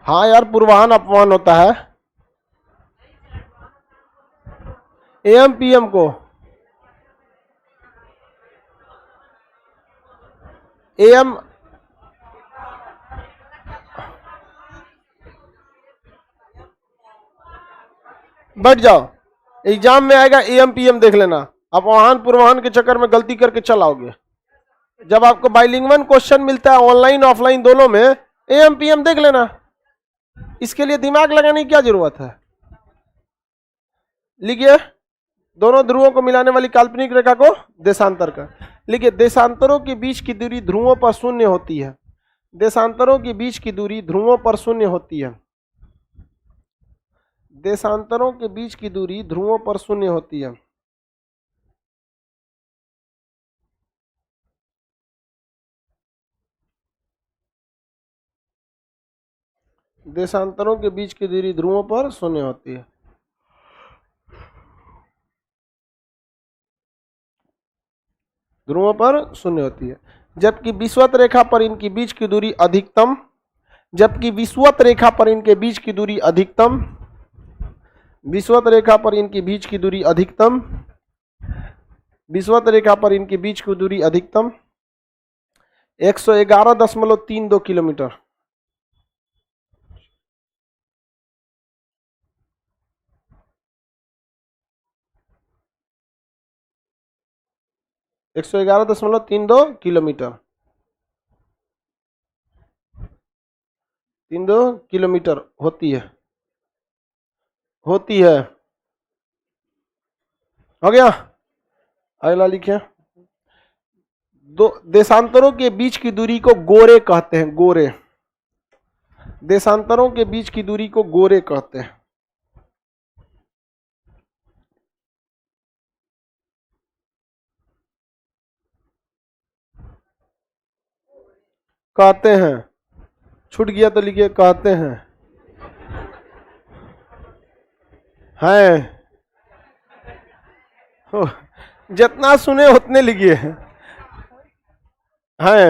हाँ यार, पूर्वाहन अपमान होता है। एम पीएम को एम, बैठ जाओ, एग्जाम में आएगा एम पीएम, देख लेना। आप वाहन पूर्वाहन के चक्कर में गलती करके चल आओगे। जब आपको बाइलिंगुअल क्वेश्चन मिलता है ऑनलाइन ऑफलाइन दोनों में, एम पीएम देख लेना। इसके लिए दिमाग लगाने की क्या जरूरत है। लिखिए, दोनों ध्रुवों को मिलाने वाली काल्पनिक रेखा को देशांतर का। लिखिए, देशांतरों के बीच की दूरी ध्रुवों पर शून्य होती है। देशांतरों के बीच की दूरी ध्रुवों पर शून्य होती है। देशांतरों के बीच की दूरी ध्रुवों पर शून्य होती है। देशांतरों के बीच की दूरी ध्रुवों पर शून्य होती है। ध्रुवों पर शून्य होती है, जबकि विषुवत रेखा पर इनकी बीच की दूरी अधिकतम, जबकि विषुवत रेखा पर इनके बीच की दूरी अधिकतम, विषुवत रेखा पर इनकी बीच की दूरी अधिकतम, विषुवत रेखा पर इनकी बीच की दूरी अधिकतम 111.32 किलोमीटर। एक 111.32 किलोमीटर, 32 किलोमीटर होती है, होती है। हो गया, अगला लिखिए। दो देशांतरों के बीच की दूरी को गोरे कहते हैं। गोरे, देशांतरों के बीच की दूरी को गोरे कहते हैं। कहते हैं, छूट गया तो लिखिए कहते हैं। हैं, जितना सुने उतने लिखिए। हैं,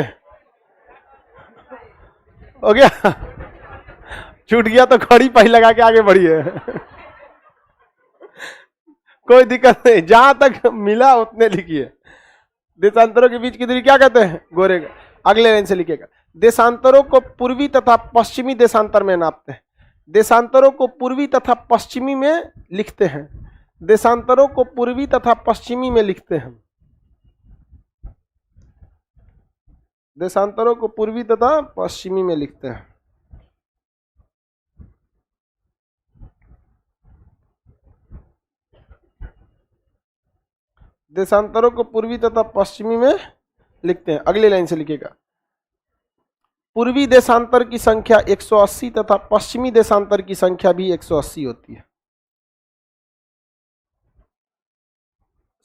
हो गया, छूट गया तो खड़ी पाई लगा के आगे बढ़िए। कोई दिक्कत नहीं, जहां तक मिला उतने लिखिए। देशांतरों के बीच की दूरी क्या कहते हैं? गोरे। अगले लाइन से लिखिएगा। देशांतरों को पूर्वी तथा पश्चिमी देशांतर में नापते हैं। देशांतरों को पूर्वी तथा पश्चिमी में लिखते हैं। देशांतरों को पूर्वी तथा पश्चिमी में लिखते हैं। देशांतरों को पूर्वी तथा पश्चिमी में लिखते हैं। देशांतरों को पूर्वी तथा पश्चिमी में लिखते हैं। अगली लाइन से लिखिएगा। पूर्वी देशांतर की संख्या 180 तथा पश्चिमी देशांतर की संख्या भी 180 होती है।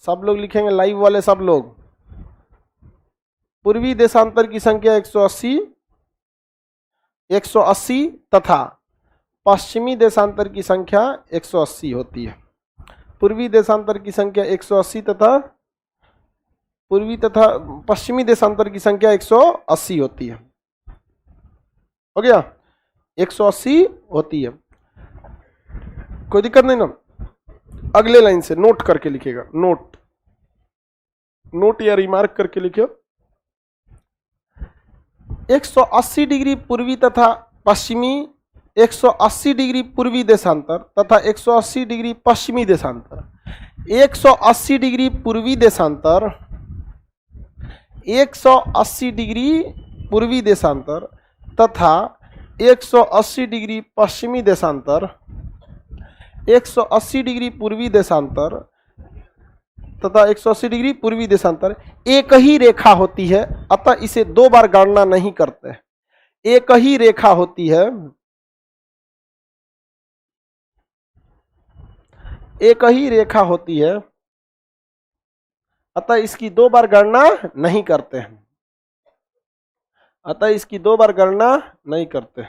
सब लोग लिखेंगे, लाइव वाले सब लोग। पूर्वी देशांतर की संख्या 180 तथा पश्चिमी देशांतर की संख्या 180 होती है। पूर्वी देशांतर की संख्या 180 तथा पूर्वी तथा पश्चिमी देशांतर की संख्या 180 होती है। हो गया, 180 होती है, कोई दिक्कत नहीं ना। अगले लाइन से नोट करके लिखिएगा। नोट या रिमार्क करके लिखिए। 180 डिग्री पूर्वी तथा पश्चिमी, 180 डिग्री पूर्वी देशांतर तथा 180 डिग्री पश्चिमी देशांतर। 180 डिग्री पूर्वी देशांतर, 180 डिग्री पूर्वी देशांतर तथा 180 डिग्री पश्चिमी देशांतर, 180 डिग्री पूर्वी देशांतर तथा 180 डिग्री पूर्वी देशांतर एक ही रेखा होती है, अतः इसे दो बार गणना नहीं करते। एक ही रेखा होती है, एक ही रेखा होती है, अतः इसकी दो बार गणना नहीं करते हैं। अतः इसकी दो बार गणना नहीं करते,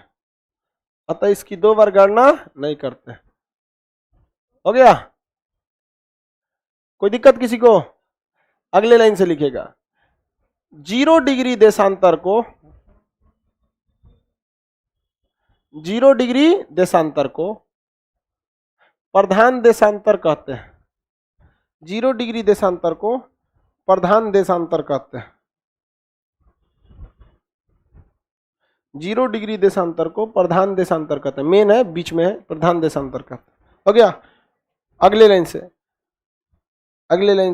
अतः इसकी दो बार गणना नहीं करते। हो गया, कोई दिक्कत किसी को? अगले लाइन से लिखेगा। 0 डिग्री देशांतर को 0 डिग्री देशांतर को प्रधान देशांतर कहते हैं। 0 डिग्री देशांतर को प्रधान देशांतर कहते हैं। 0 डिग्री देशांतर को प्रधान देशांतर कहते हैं। मेन है, बीच में है, प्रधान देशांतर कहते हैं। हो गया। अगले लाइन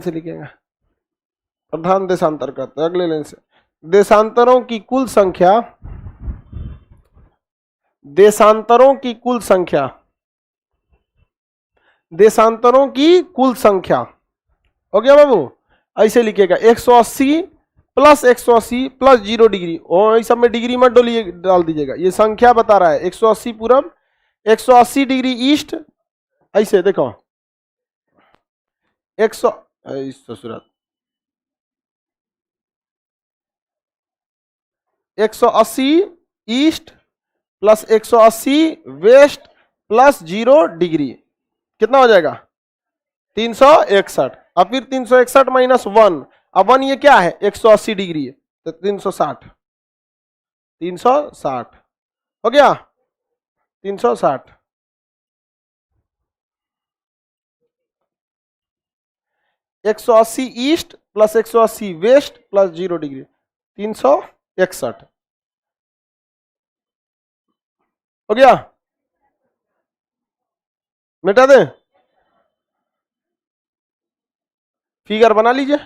से लिखेगा, प्रधान देशांतर कहते हैं। अगले लाइन से, देशांतरों की कुल संख्या, देशांतरों की कुल संख्या, देशांतरों की कुल संख्या। हो गया बाबू। ऐसे लिखेगा 180 प्लस 180 प्लस 0 डिग्री, और इस सब में डिग्री मत डाल दीजिएगा, ये संख्या बता रहा है। 180 पूरब, 180 डिग्री ईस्ट, ऐसे देखो 180 east plus 180 west plus 0 degree, कितना हो जाएगा 361। अब फिर 361 माइनस 1, अब 1 ये क्या है 180 डिग्री है, तो 360, 360 हो गया। 360 180 east plus 180 west plus 0 degree, 361 हो गया। मिटा दें, फिगर बना लीजिए,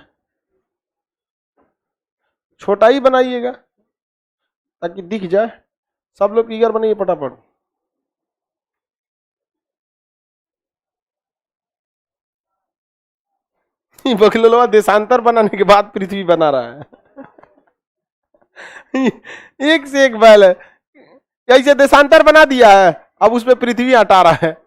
छोटा ही बनाइएगा ताकि दिख जाए। सब लोग फिगर बनाइए फटाफट। बकलोलवा देशांतर बनाने के बाद पृथ्वी बना रहा है। एक से एक बैल है, ऐसे देशांतर बना दिया है, अब उस पर पृथ्वी हटा रहा है।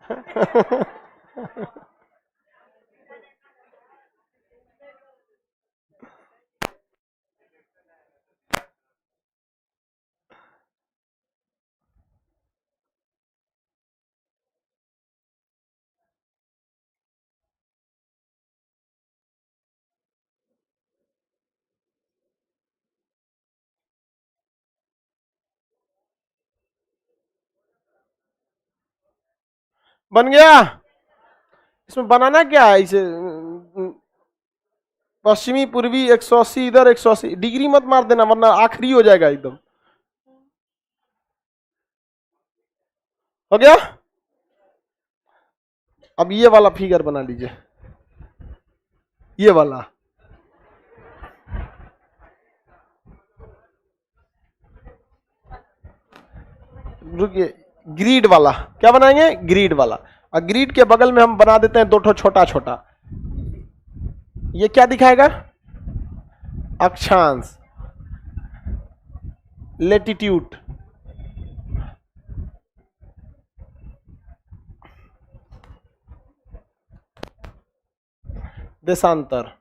बन गया। इसमें बनाना क्या है, इसे पश्चिमी पूर्वी 180 इधर 180 डिग्री मत मार देना, वरना आखिरी हो जाएगा एकदम। हो गया। अब ये वाला फिगर बना लीजिए, ये वाला रुकिए, ग्रिड वाला क्या बनाएंगे, ग्रिड वाला। और ग्रिड के बगल में हम बना देते हैं 2 ठो छोटा छोटा। ये क्या दिखाएगा, अक्षांश, लेटिट्यूड, देशांतर।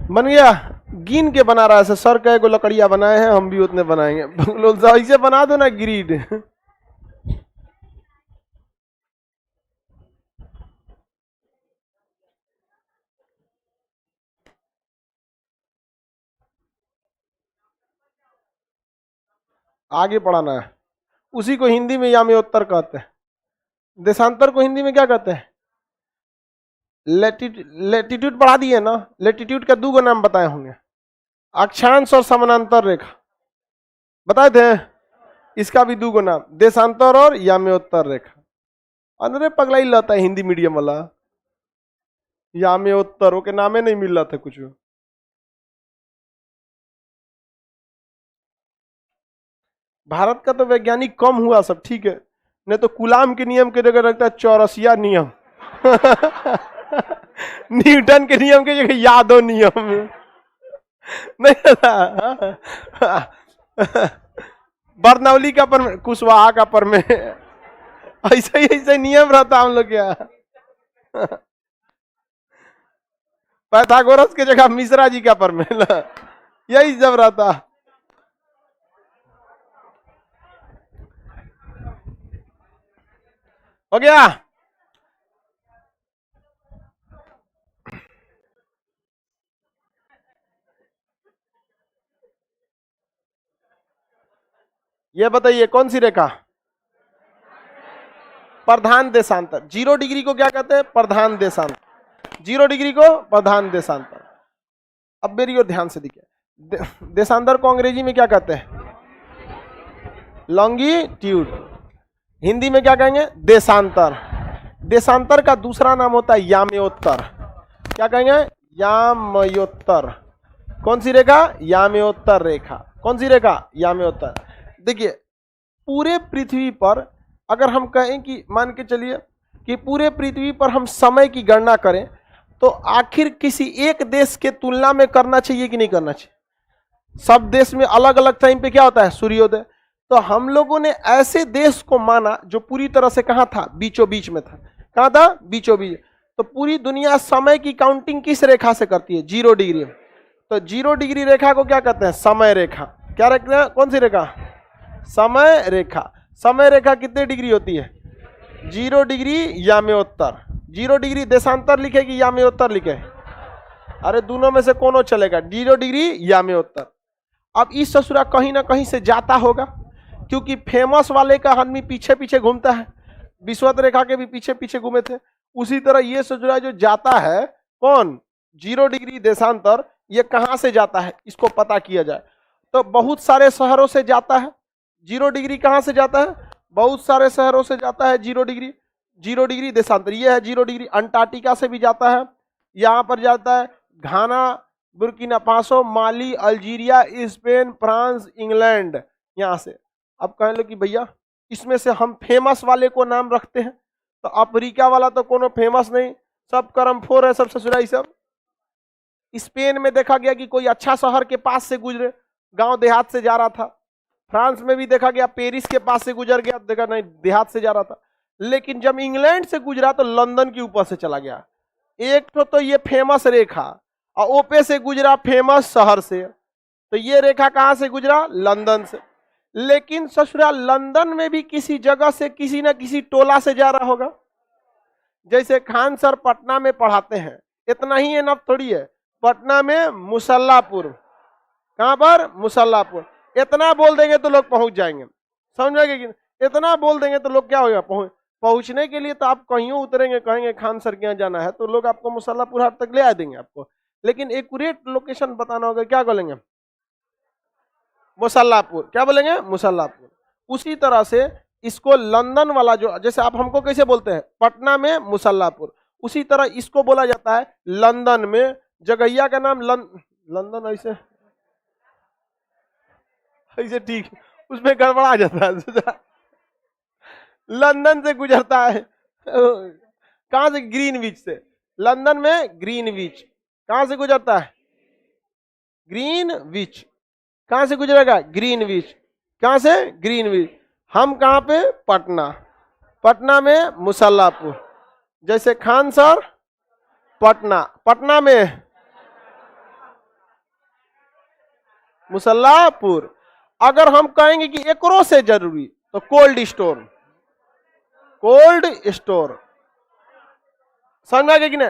बन गया। गिन के बना रहा है, सर कहे को लकड़ियां बनाए हैं, हम भी उतने बनाएंगे। ऐसे बना दो ना ग्रिड। आगे पढ़ाना है, उसी को हिंदी में याम्योत्तर कहते हैं। देशांतर को हिंदी में क्या कहते हैं, लेटिट्यूड पढ़ा दिए ना। लेटिट्यूड का 2 नाम बताए होंगे, अक्षांश और समानांतर रेखा बताए थे, इसका भी 2 नाम, देशांतर और याम्योत्तर रेखा। अरे पगला ही लाता है हिंदी मीडियम वाला, याम्योत्तर ओके नामे नहीं मिल रहा था कुछ। भारत का तो वैज्ञानिक कम हुआ सब, ठीक है, नहीं तो कूलाम के नियम के जगह रखता है चौरसिया नियम न्यूटन के नियम के जगह यादव नियम नहीं बर्नौली का पर, कुशवाहा का पर में ऐसे नियम रहता हम लोग क्या पाइथागोरस के जगह मिश्रा जी का पर में यही सब रहता। हो गया। ये बताइए कौन सी रेखा? प्रधान देशांतर। 0 डिग्री को क्या कहते हैं? प्रधान देशांतर। 0 डिग्री को प्रधान देशांतर। अब मेरी ओर ध्यान से देखिए, देशांतर को अंग्रेजी में क्या कहते हैं? लॉन्गिट्यूड। हिंदी में क्या कहेंगे? देशांतर। देशांतर का दूसरा नाम होता है याम्योत्तर। क्या कहेंगे? याम्योत्तर। कौन सी रेखा? याम्योत्तर रेखा। कौन सी रेखा? याम्योत्तर। देखिए पूरे पृथ्वी पर अगर हम कहें कि मान के चलिए कि पूरे पृथ्वी पर हम समय की गणना करें तो आखिर किसी एक देश के तुलना में करना चाहिए कि नहीं करना चाहिए? सब देश में अलग अलग टाइम पे क्या होता है? सूर्योदय। तो हम लोगों ने ऐसे देश को माना जो पूरी तरह से कहां था? बीचों बीच में था। कहां था? बीचों बीच। तो पूरी दुनिया समय की काउंटिंग किस रेखा से करती है? 0 डिग्री। तो 0 डिग्री रेखा को क्या कहते हैं? समय रेखा। क्या रखते हैं? कौन सी रेखा? समय रेखा। समय रेखा कितने डिग्री होती है? 0 डिग्री याम्योत्तर। 0 डिग्री देशांतर लिखे कि याम्योत्तर लिखे? अरे दोनों में से कौन चलेगा? 0 डिग्री याम्योत्तर। अब इस ससुरा कहीं ना कहीं से जाता होगा, क्योंकि फेमस वाले का आदमी पीछे पीछे घूमता है। विषुवत रेखा के भी पीछे पीछे घूमे थे। उसी तरह ये ससुरा जो जाता है, कौन? 0 डिग्री देशांतर, ये कहां से जाता है इसको पता किया जाए तो बहुत सारे शहरों से जाता है। 0 डिग्री कहां से जाता है? बहुत सारे शहरों से जाता है 0 डिग्री। 0 डिग्री देशांतर ये है 0 डिग्री। अंटार्कटिका से भी जाता है, यहां पर जाता है घाना, बुर्किना फासो, माली, अल्जीरिया, स्पेन, फ्रांस, इंग्लैंड, यहां से। अब कह लो कि भैया इसमें से हम फेमस वाले को नाम रखते हैं, तो अफ्रीका वाला तो कोनो फेमस नहीं, सब करम फोर है, सब ससुराई सब। स्पेन में देखा गया कि कोई अच्छा शहर के पास से गुजरे, गांव देहात से जा रहा था। फ्रांस में भी देखा गया पेरिस के पास से गुजर गया, देखा नहीं देहात से जा रहा था। लेकिन जब इंग्लैंड से गुजरा तो लंदन के ऊपर से चला गया। एक तो ये फेमस रेखा, और ओपे से गुजरा फेमस शहर से, तो ये रेखा कहां से गुजरा? लंदन से। लेकिन ससुरा लंदन में भी किसी जगह से किसी न किसी टोला से जा रहा होगा। जैसे खान सर पटना में पढ़ाते हैं, इतना ही एनफ थोड़ी है। पटना में मुसल्लापुर, कहां पर? मुसल्लापुर। इतना बोल देंगे तो लोग पहुंच जाएंगे, समझेंगे कि? इतना बोल देंगे तो लोग क्या होगा? पहुंचने के लिए तो आप कहीं उतरेंगे, कहेंगे खान सर के यहाँ जाना है, तो लोग आपको मुसल्लापुर हाट तक ले आ देंगे आपको। लेकिन एक्यूरेट लोकेशन बताना होगा, क्या बोलेंगे? मुसल्लापुर। क्या बोलेंगे? मुसल्लापुर। उसी तरह से इसको लंदन वाला जो, जैसे आप हमको कैसे बोलते हैं? पटना में मुसल्लापुर, उसी तरह इसको बोला जाता है लंदन में। जगहिया का नाम लंदन, ऐसे ऐसे ठीक, उसमें गड़बड़ा जाता है लंदन से गुजरता है कहां से? ग्रीनविच से। लंदन में ग्रीनविच कहां से गुजरता है? ग्रीनविच। कहां से गुजरेगा? ग्रीनविच। कहां से? ग्रीनविच। हम कहां पे? पटना। पटना में मुसल्लापुर। जैसे खान सर पटना, पटना में मुसल्लापुर। अगर हम कहेंगे कि एकरो से जरूरी, तो कोल्ड स्टोर। कोल्ड स्टोर समझ में आ गया कि नहीं?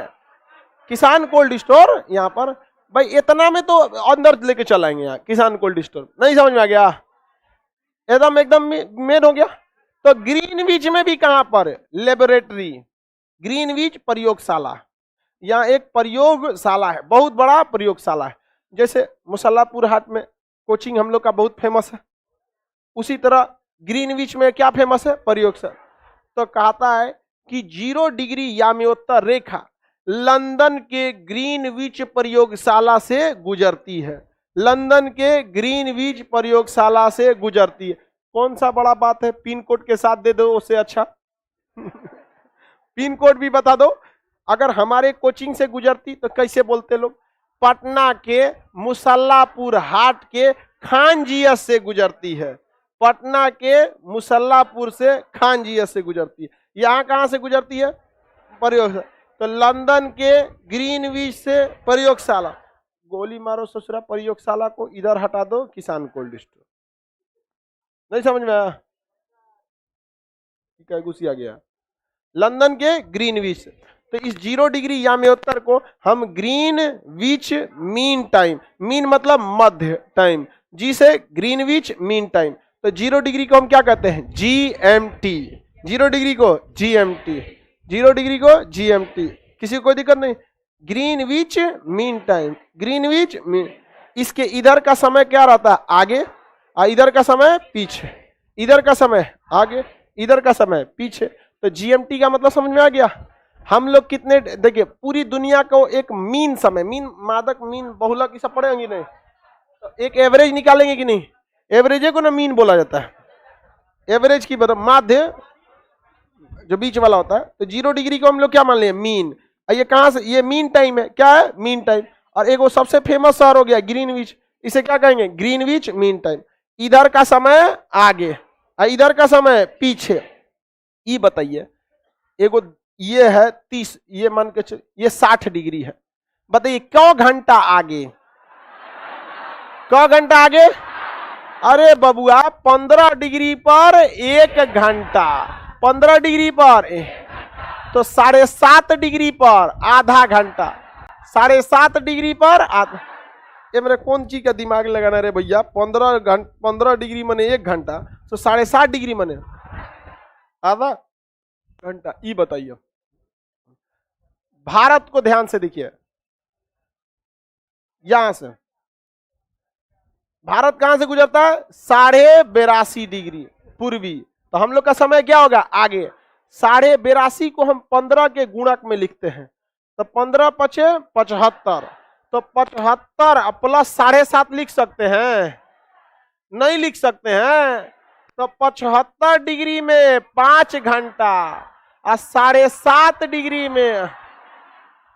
किसान कोल्ड स्टोर यहां पर। भाई इतना में तो अंदर लेके चलाएंगे यहाँ किसान कोल्ड स्टोर। नहीं समझ में आ गया? एकदम एकदम मेन हो गया। तो ग्रीनविच में भी कहां पर? लेबोरेटरी। ग्रीनविच प्रयोगशाला, यहाँ एक प्रयोगशाला है, बहुत बड़ा प्रयोगशाला है। जैसे मुसल्लापुर हाट में कोचिंग हम लोग का बहुत फेमस है, उसी तरह ग्रीनविच में क्या फेमस है? प्रयोगशाला। तो कहता है कि 0 डिग्री याम्योत्तर रेखा लंदन के ग्रीनविच प्रयोगशाला से गुजरती है। लंदन के ग्रीनविच प्रयोगशाला से गुजरती है। कौन सा बड़ा बात है, पिन कोड के साथ दे दो उससे अच्छा। पिन कोड भी बता दो। अगर हमारे कोचिंग से गुजरती तो कैसे बोलते लोग, पटना के मुसल्लापुर हाट के खान जीएस से गुजरती है, पटना के मुसल्लापुर से खान जीएस से गुजरती है। यहाँ कहाँ से गुजरती है, प्रयोगशाला। तो लंदन के ग्रीनविच से प्रयोगशाला, गोली मारो ससुरा, प्रयोगशाला को इधर हटा दो, किसान कोल्ड स्टोर। नहीं समझ में आया, क्या गुस्सा आ गया, लंदन के ग्रीनविच। तो इस 0 डिग्री याम्योत्तर को हम ग्रीनविच मीन टाइम, मीन मतलब मध्य टाइम, जी से ग्रीनविच मीन टाइम। तो 0 डिग्री को हम क्या कहते हैं, GMT, 0 डिग्री को GMT, 0 डिग्री को GMT, किसी को कोई दिक्कत नहीं। Greenwich mean time, Greenwich mean, इसके इधर का समय क्या रहता है, आगे, और इधर का समय पीछे, इधर का समय आगे, इधर का समय पीछे। तो GMT का मतलब समझ में आ गया। हम लोग कितने, देखिए पूरी दुनिया को एक मीन समय, मीन मादक, मीन बहुलक, ये सब पढ़ेंगे नहीं, तो एक एवरेज निकालेंगे कि नहीं, एवरेज को ना मीन बोला जाता है, एवरेज की मतलब माध्य जो बीच वाला होता है। तो 0 डिग्री को हम लोग क्या मान लिए, मीन। ये कहां से, ये मीन टाइम है, क्या है, मीन टाइम। और एक वो सबसे फेमस शहर हो गया ग्रीनविच, इसे क्या कहेंगे, ग्रीनविच मीन टाइम। इधर का समय आगे और इधर का समय पीछे। ये बताइए, एगो ये है 30, ये मान के चल, ये 60 डिग्री है, बताइए क्यों घंटा आगे, क्यों घंटा आगे, अरे बबुआ 15 डिग्री पर 1 घंटा, 15 डिग्री पर तो 7.5 डिग्री पर आधा घंटा, 7.5 डिग्री पर आधा। ये मेरे कौन चीज का दिमाग लगाना रे भैया, 15 डिग्री मने 1 घंटा, तो 7.5 डिग्री मने आधा घंटा। ये बताइए, भारत को ध्यान से देखिए, यहां से भारत कहां से गुजरता है, 82.5 डिग्री पूर्वी। तो हम लोग का समय क्या होगा, आगे। 82.5 को हम 15 के गुणक में लिखते हैं, तो 15 पचे 75, तो 75 प्लस 7.5 लिख सकते हैं, नहीं लिख सकते हैं। तो 75 डिग्री में 5 घंटा और 7.5 डिग्री में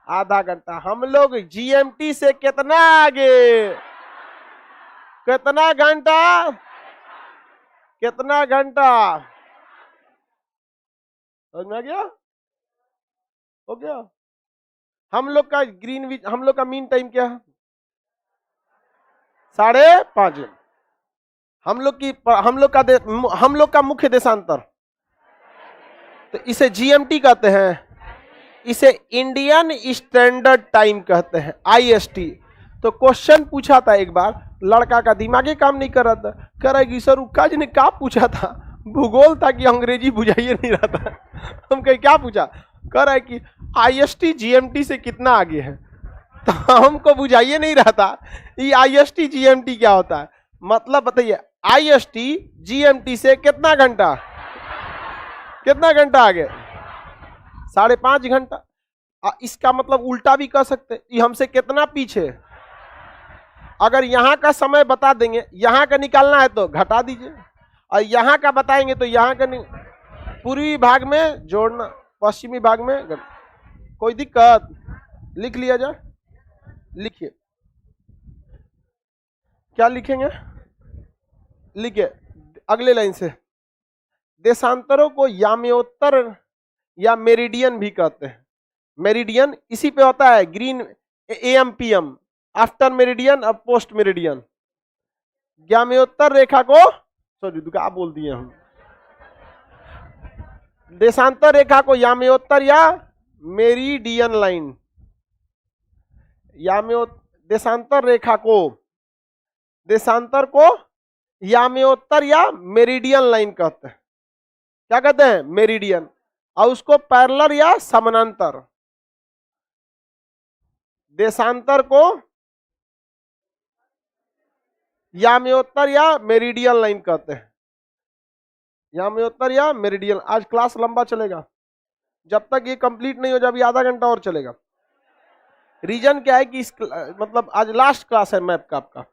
आधा घंटा। हम लोग GMT से कितना आगे, कितना घंटा, कितना घंटा, समझ में आ गया, हो गया। हम लोग का ग्रीनविच, हम लोग का मीन टाइम क्या है, 5.5। हम लोग का मुख्य देशांतर, तो इसे GMT कहते हैं, इसे इंडियन स्टैंडर्ड टाइम कहते हैं, IST। तो क्वेश्चन पूछा था एक बार, लड़का का दिमाग ही काम नहीं कर रहा था, कह रहा है कि सर उक्काज ने क्या पूछा था, भूगोल था कि अंग्रेजी बुझाइए नहीं रहा था। हम कहे क्या पूछा, कह रहा है कि IST GMT से कितना आगे है, तो हमको बुझाइए नहीं रहा था ये IST GMT क्या होता है। मतलब बताइए, IST GMT से कितना घंटा, कितना घंटा आगे, 5.5 घंटा। इसका मतलब उल्टा भी कर सकते, ये हमसे कितना पीछे। अगर यहाँ का समय बता देंगे, यहाँ का निकालना है तो घटा दीजिए, और यहाँ का बताएंगे तो यहाँ का पूर्वी भाग में जोड़ना, पश्चिमी भाग में। कोई दिक्कत, लिख लिया जाए, लिखिए, क्या लिखेंगे, लिखिए अगले लाइन से। देशांतरों को याम्योत्तर या मेरिडियन भी कहते हैं। मेरिडियन इसी पे होता है, green AM PM, after meridian अब पोस्ट मेरिडियन। याम्योत्तर रेखा को, सॉरी क्या बोल दिए हम, देशांतर रेखा को याम्योत्तर या मेरिडियन लाइन, देशांतर रेखा को, देशांतर को याम्योत्तर या मेरिडियन लाइन कहते हैं। क्या कहते हैं, मेरिडियन। और उसको पैरेलल या समानांतर, देशांतर को याम्योत्तर या मेरिडियन लाइन कहते हैं, याम्योत्तर या मेरिडियन। आज क्लास लंबा चलेगा, जब तक ये कंप्लीट नहीं हो जाए, अभी आधा घंटा और चलेगा। रीजन क्या है कि इस मतलब आज लास्ट क्लास है मैप का आपका,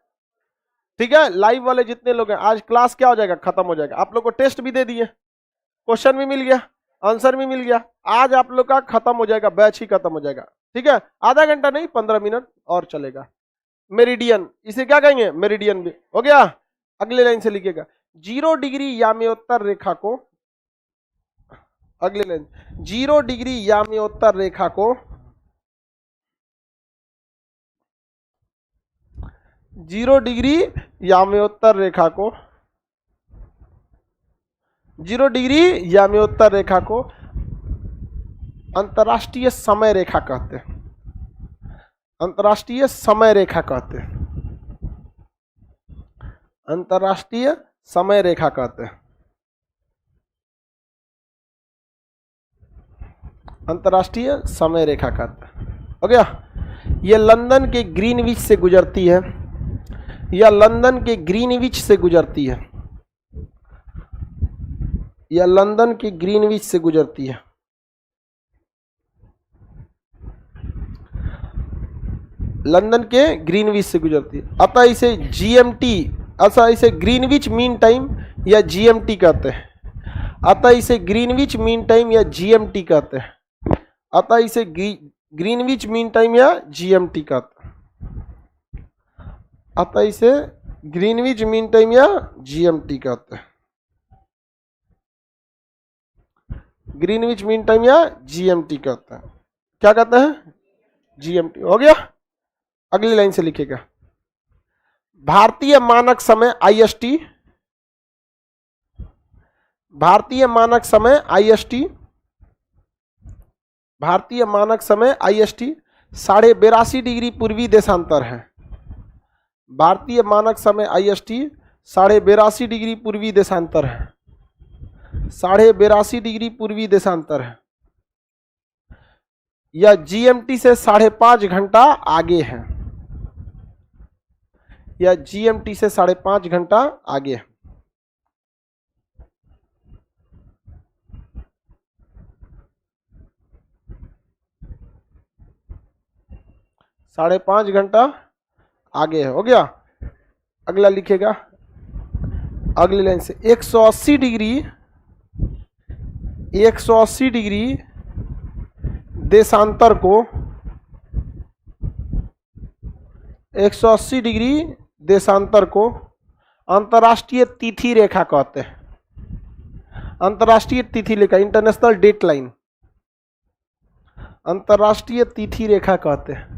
ठीक है, लाइव वाले जितने लोग हैं, आज क्लास क्या हो जाएगा, खत्म हो जाएगा। आप लोग को टेस्ट भी दे दिए, क्वेश्चन भी मिल गया, आंसर भी मिल गया। आज आप लोग का खत्म हो जाएगा, बैच ही खत्म हो जाएगा। ठीक है, आधा घंटा नहीं 15 मिनट और चलेगा। मेरिडियन, इसे क्या कहेंगे, मेरिडियन भी हो गया। अगले लाइन से लिखिएगा, 0 डिग्री याम्योत्तर रेखा को, अगले लाइन, 0 डिग्री याम्योत्तर रेखा को, 0 डिग्री याम्योत्तर रेखा को, 0 डिग्री याम्योत्तर रेखा को अंतर्राष्ट्रीय समय रेखा कहते हैं। अंतर्राष्ट्रीय समय रेखा कहते हैं। अंतर्राष्ट्रीय समय रेखा कहते हैं। अंतर्राष्ट्रीय समय रेखा कहते हैं। हो गया। यह लंदन के ग्रीनविच से गुजरती है। यह लंदन के ग्रीनविच से गुजरती है। यह लंदन के ग्रीनविच से गुजरती है। लंदन के ग्रीनविच से गुजरती है। अतः इसे जीएमटी, अतः इसे ग्रीनविच मीन टाइम या जीएमटी कहते हैं। अतः इसे ग्रीनविच मीन टाइम या जीएमटी कहते हैं। अतः इसे ग्रीनविच मीन टाइम या जीएमटी कहते हैं। अतः इसे ग्रीनविच मीन टाइम या जीएमटी कहते हैं। ग्रीनविच मीन टाइम या जीएमटी कहते हैं। क्या कहते हैं, जीएमटी। हो गया। अगली लाइन से लिखिएगा, भारतीय मानक समय आईएसटी, भारतीय मानक समय आईएसटी, भारतीय मानक समय आईएसटी 82.5 डिग्री पूर्वी देशांतर है। भारतीय मानक समय आईएसटी 82.5 डिग्री पूर्वी देशांतर है। 82.5 डिग्री पूर्वी देशांतर है। यह जीएमटी से 5.5 घंटा आगे है। यह जीएमटी से 5.5 घंटा आगे है। साढ़े 5 घंटा आगे है। हो गया। अगला लिखेगा, अगली लाइन से 180 डिग्री, 180 डिग्री देशांतर को, 180 डिग्री देशांतर को अंतर्राष्ट्रीय तिथि रेखा कहते हैं। अंतर्राष्ट्रीय तिथि रेखा, इंटरनेशनल डेट लाइन, अंतर्राष्ट्रीय तिथि रेखा कहते हैं।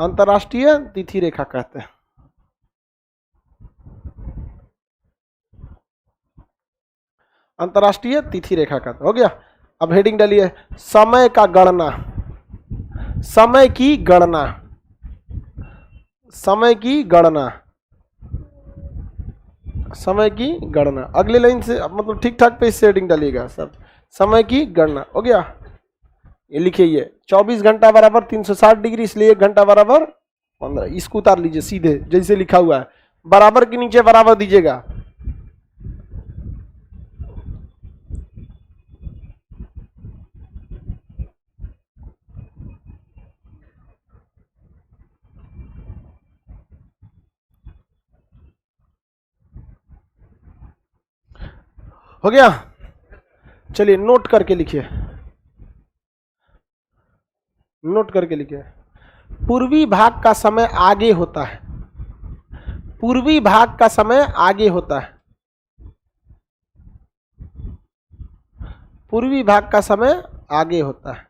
अंतर्राष्ट्रीय तिथि रेखा कहते हैं। अंतर्राष्ट्रीय तिथि रेखा कहते हैं। हो गया। अब हेडिंग डालिए, समय का गणना, समय की गणना, समय की गणना, समय की गणना। अगले लाइन से मतलब ठीक ठाक पे हेडिंग डालिएगा सब, समय की गणना। हो गया। ये लिखिए, ये 24 घंटा बराबर 360 डिग्री, इसलिए 1 घंटा बराबर 15। इसको उतार लीजिए सीधे जैसे लिखा हुआ है, बराबर के नीचे बराबर दीजिएगा। हो गया। चलिए नोट करके लिखिए, नोट करके लिखिए। पूर्वी भाग का समय आगे होता है। पूर्वी भाग का समय आगे होता है। पूर्वी भाग का समय आगे होता है।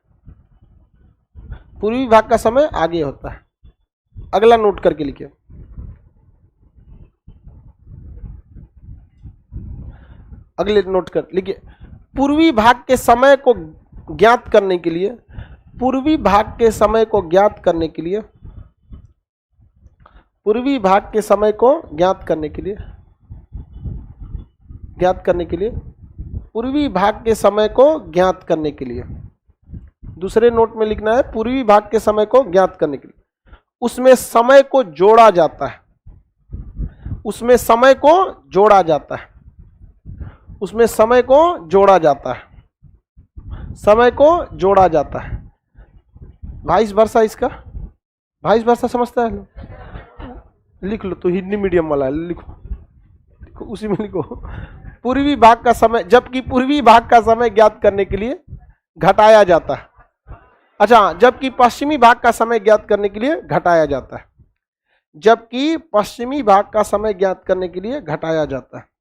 पूर्वी भाग का समय आगे होता है। अगला नोट करके लिखिए, अगले नोट कर लिखिए। पूर्वी भाग के समय को ज्ञात करने के लिए, पूर्वी भाग के समय को ज्ञात करने के लिए, पूर्वी भाग के समय को ज्ञात करने के लिए, ज्ञात करने के लिए, पूर्वी भाग के समय को ज्ञात करने के लिए, दूसरे नोट में लिखना है, पूर्वी भाग के समय को ज्ञात करने के लिए उसमें समय को जोड़ा जाता है। उसमें समय को जोड़ा जाता है। उसमें समय को जोड़ा जाता है। समय को जोड़ा जाता है। वाइस वर्सा, इसका वाइस वर्सा समझता है? लिख लो, तो हिंदी मीडियम वाला है, लिखो लिखो, उसी में लिखो। पूर्वी भाग का समय, जबकि पूर्वी भाग का समय ज्ञात करने के लिए घटाया जाता है। अच्छा, जबकि पश्चिमी भाग का समय ज्ञात करने के लिए घटाया जाता है। जबकि पश्चिमी भाग का समय ज्ञात करने के लिए घटाया जाता है।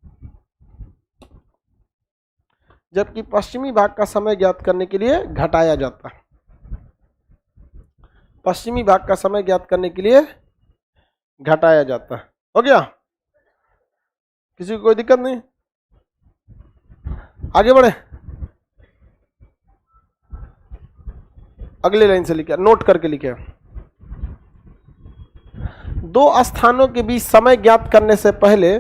जबकि पश्चिमी भाग का समय ज्ञात करने के लिए घटाया जाता है। पश्चिमी भाग का समय ज्ञात करने के लिए घटाया जाता है। हो गया? किसी को कोई दिक्कत नहीं? आगे बढ़े। अगले लाइन से लिखे, नोट करके लिखे। दो स्थानों के बीच समय ज्ञात करने से पहले,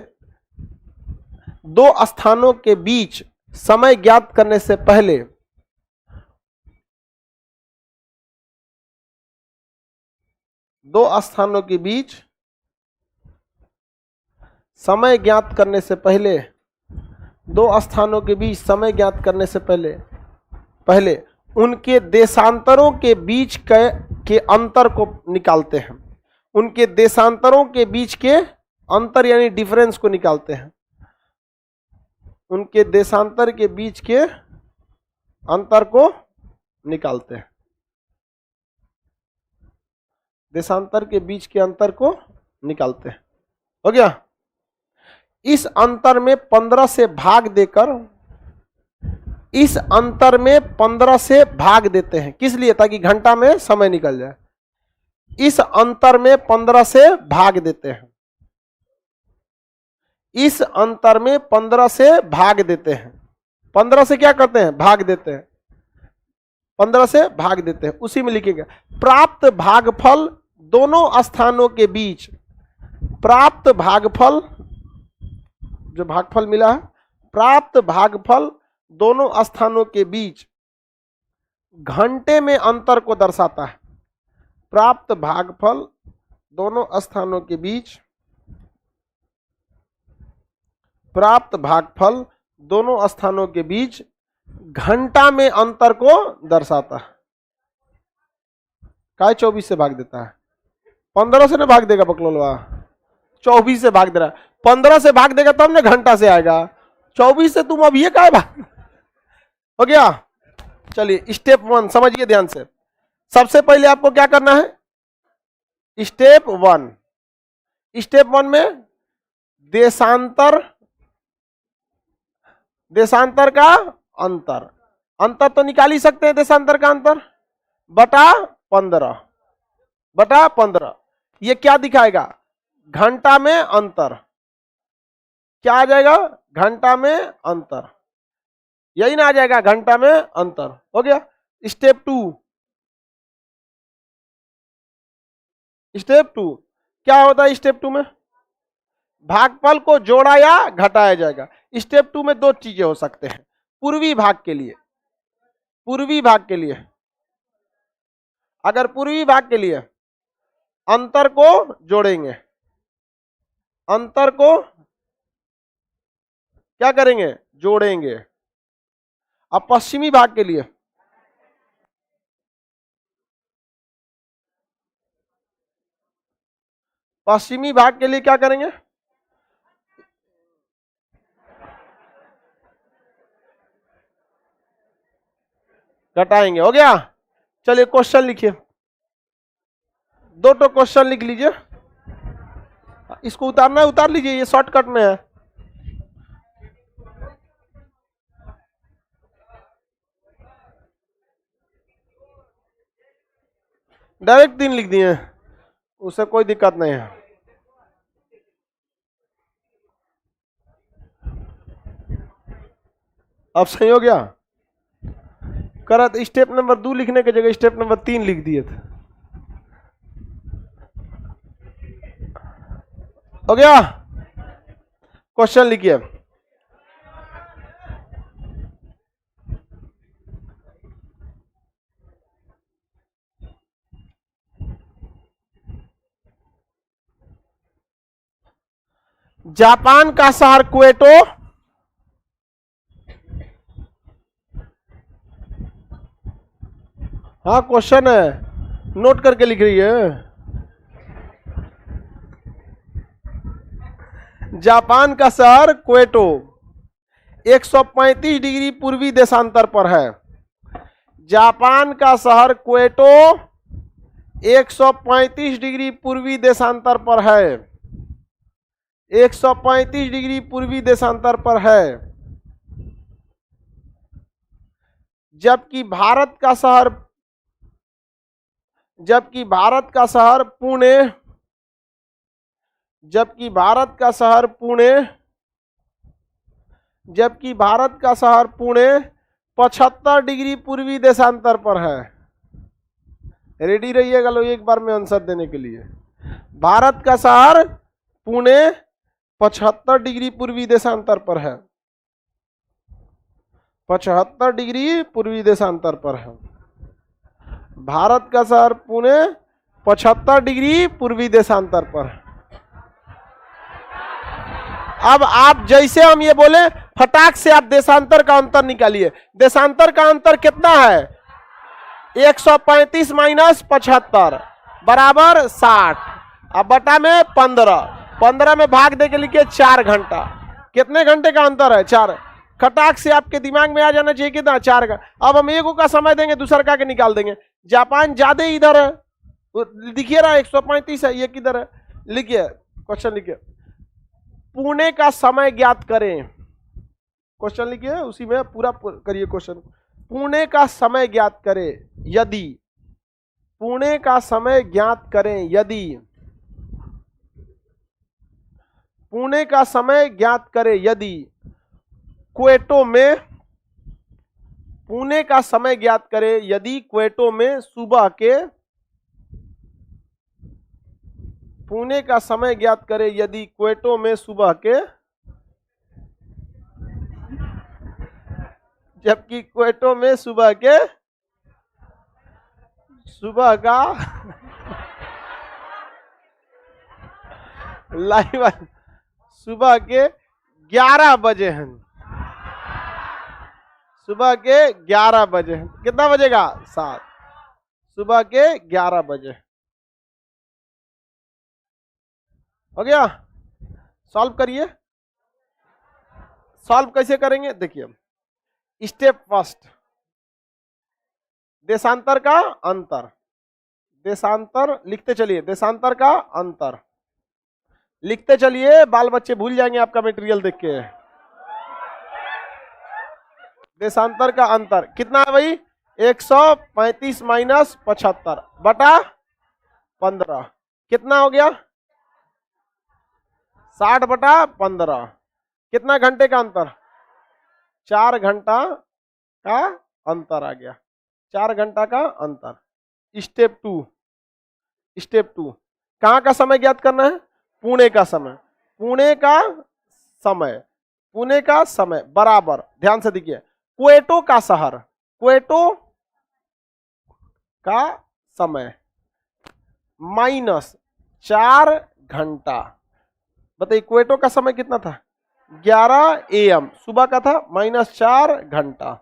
दो स्थानों के बीच समय ज्ञात करने से पहले दो स्थानों के बीच समय ज्ञात करने से पहले, दो स्थानों के बीच समय ज्ञात करने से पहले उनके देशांतरों के बीच के अंतर को निकालते हैं। उनके देशांतरों के बीच के अंतर यानी डिफरेंस को निकालते हैं। उनके देशांतर के बीच के अंतर को निकालते हैं। देशांतर के बीच के अंतर को निकालते हैं। हो गया? इस अंतर में 15 से भाग देकर, इस अंतर में 15 से भाग देते हैं। किस लिए? ताकि घंटा में समय निकल जाए। इस अंतर में 15 से भाग देते हैं। इस अंतर में 15 से भाग देते हैं। 15 से क्या करते हैं? भाग देते हैं। 15 से भाग देते हैं। उसी में लिखेगा प्राप्त भागफल दोनों स्थानों के बीच, प्राप्त भागफल, जो भागफल मिला है, प्राप्त भागफल दोनों स्थानों के बीच घंटे में अंतर को दर्शाता है। प्राप्त भागफल दोनों स्थानों के बीच, प्राप्त भागफल दोनों स्थानों के बीच घंटा में अंतर को दर्शाता है। काय 24 से भाग देता है? 15 से ना भाग देगा बकलोलवा, 24 से भाग दे रहा है। 15 से भाग देगा तब ना घंटा से आएगा। 24 से तुम अब ये काय भाग। हो गया? चलिए स्टेप 1 समझिए ध्यान से। सबसे पहले आपको क्या करना है? स्टेप 1, स्टेप 1 में देशांतर, देशांतर का अंतर, अंतर तो निकाल ही सकते हैं। देशांतर का अंतर बटा 15, बटा 15। ये क्या दिखाएगा? घंटा में अंतर। क्या आ जाएगा? घंटा में अंतर। यही ना आ जाएगा, घंटा में अंतर। हो गया? स्टेप 2, स्टेप 2 क्या होता है? स्टेप 2 में भागफल को जोड़ा या घटाया जाएगा। स्टेप 2 में दो चीजें हो सकते हैं। पूर्वी भाग के लिए, पूर्वी भाग के लिए, अगर पूर्वी भाग के लिए अंतर को जोड़ेंगे, अंतर को क्या करेंगे? जोड़ेंगे। अब पश्चिमी भाग के लिए, पश्चिमी भाग के लिए क्या करेंगे? घटाएंगे। हो गया? चलिए क्वेश्चन लिखिए, दो क्वेश्चन लिख लीजिए। इसको उतारना है उतार लीजिए, ये शॉर्टकट में है। डायरेक्ट 3 लिख दिए, उससे कोई दिक्कत नहीं है। अब सही हो गया? करा तो स्टेप नंबर 2 लिखने की जगह स्टेप नंबर 3 लिख दिए थे। हो गया? क्वेश्चन लिखिए। जापान का शहर क्वेटो हाँ क्वेश्चन है, नोट करके लिख रही है। जापान का शहर क्वेटो 135 डिग्री पूर्वी देशांतर पर है। जापान का शहर क्वेटो 135 डिग्री पूर्वी देशांतर पर है। 135 डिग्री पूर्वी देशांतर पर है। जबकि भारत का शहर पुणे 75 डिग्री पूर्वी देशांतर पर है। रेडी रहिएगा लोग एक बार में आंसर देने के लिए। भारत का शहर पुणे 75 डिग्री पूर्वी देशांतर पर है। 75 डिग्री पूर्वी देशांतर पर है। भारत का शहर पुणे 75 डिग्री पूर्वी देशांतर पर है। अब आप जैसे हम ये बोले फटाक से आप देशांतर का अंतर निकालिए। देशांतर का अंतर कितना है? 135 माइनस 75 बराबर 60। अब बटा में 15 में भाग दे के लिखिए 4 घंटा। कितने घंटे का अंतर है? 4। खटाक से आपके दिमाग में आ जाना चाहिए कितना? 4 का। अब हम एक का समय देंगे, दूसरा का के निकाल देंगे। जापान ज्यादा इधर है, दिखिए रहा 135 है, ये किधर है? लिखिए क्वेश्चन, लिखिए पुणे का समय ज्ञात करें। क्वेश्चन लिखिए, उसी में पूरा करिए क्वेश्चन। पुणे का समय ज्ञात करें यदि, पुणे का समय ज्ञात करें यदि, पुणे का समय ज्ञात करें यदि क्वेटो में, पुणे का समय ज्ञात करें यदि क्वेटो में सुबह के, पुणे का समय ज्ञात करें यदि क्वेटो में सुबह के, जबकि क्वेटो में सुबह के, सुबह का लाइव सुबह के 11 बजे हैं। सुबह के 11 बजे हैं। कितना बजेगा? 7। सुबह के 11 बजे। हो गया? सॉल्व करिए। सॉल्व कैसे करेंगे देखिए। स्टेप फर्स्ट, देशांतर का अंतर, देशांतर लिखते चलिए, देशांतर का अंतर लिखते चलिए। बाल बच्चे भूल जाएंगे आपका मटेरियल देख के। देशांतर का अंतर कितना है भाई? 135 माइनस 75 बटा 15 कितना हो गया? 60 बटा 15। कितना घंटे का अंतर? 4 घंटा का अंतर आ गया। 4 घंटा का अंतर। स्टेप 2, स्टेप 2 कहां का समय ज्ञात करना है? पुणे का समय। पुणे का समय, पुणे का समय बराबर, ध्यान से देखिए, क्वेटो का शहर, क्वेटो का समय माइनस 4 घंटा। बताइए क्वेटो का समय कितना था? 11 AM सुबह का था, माइनस 4 घंटा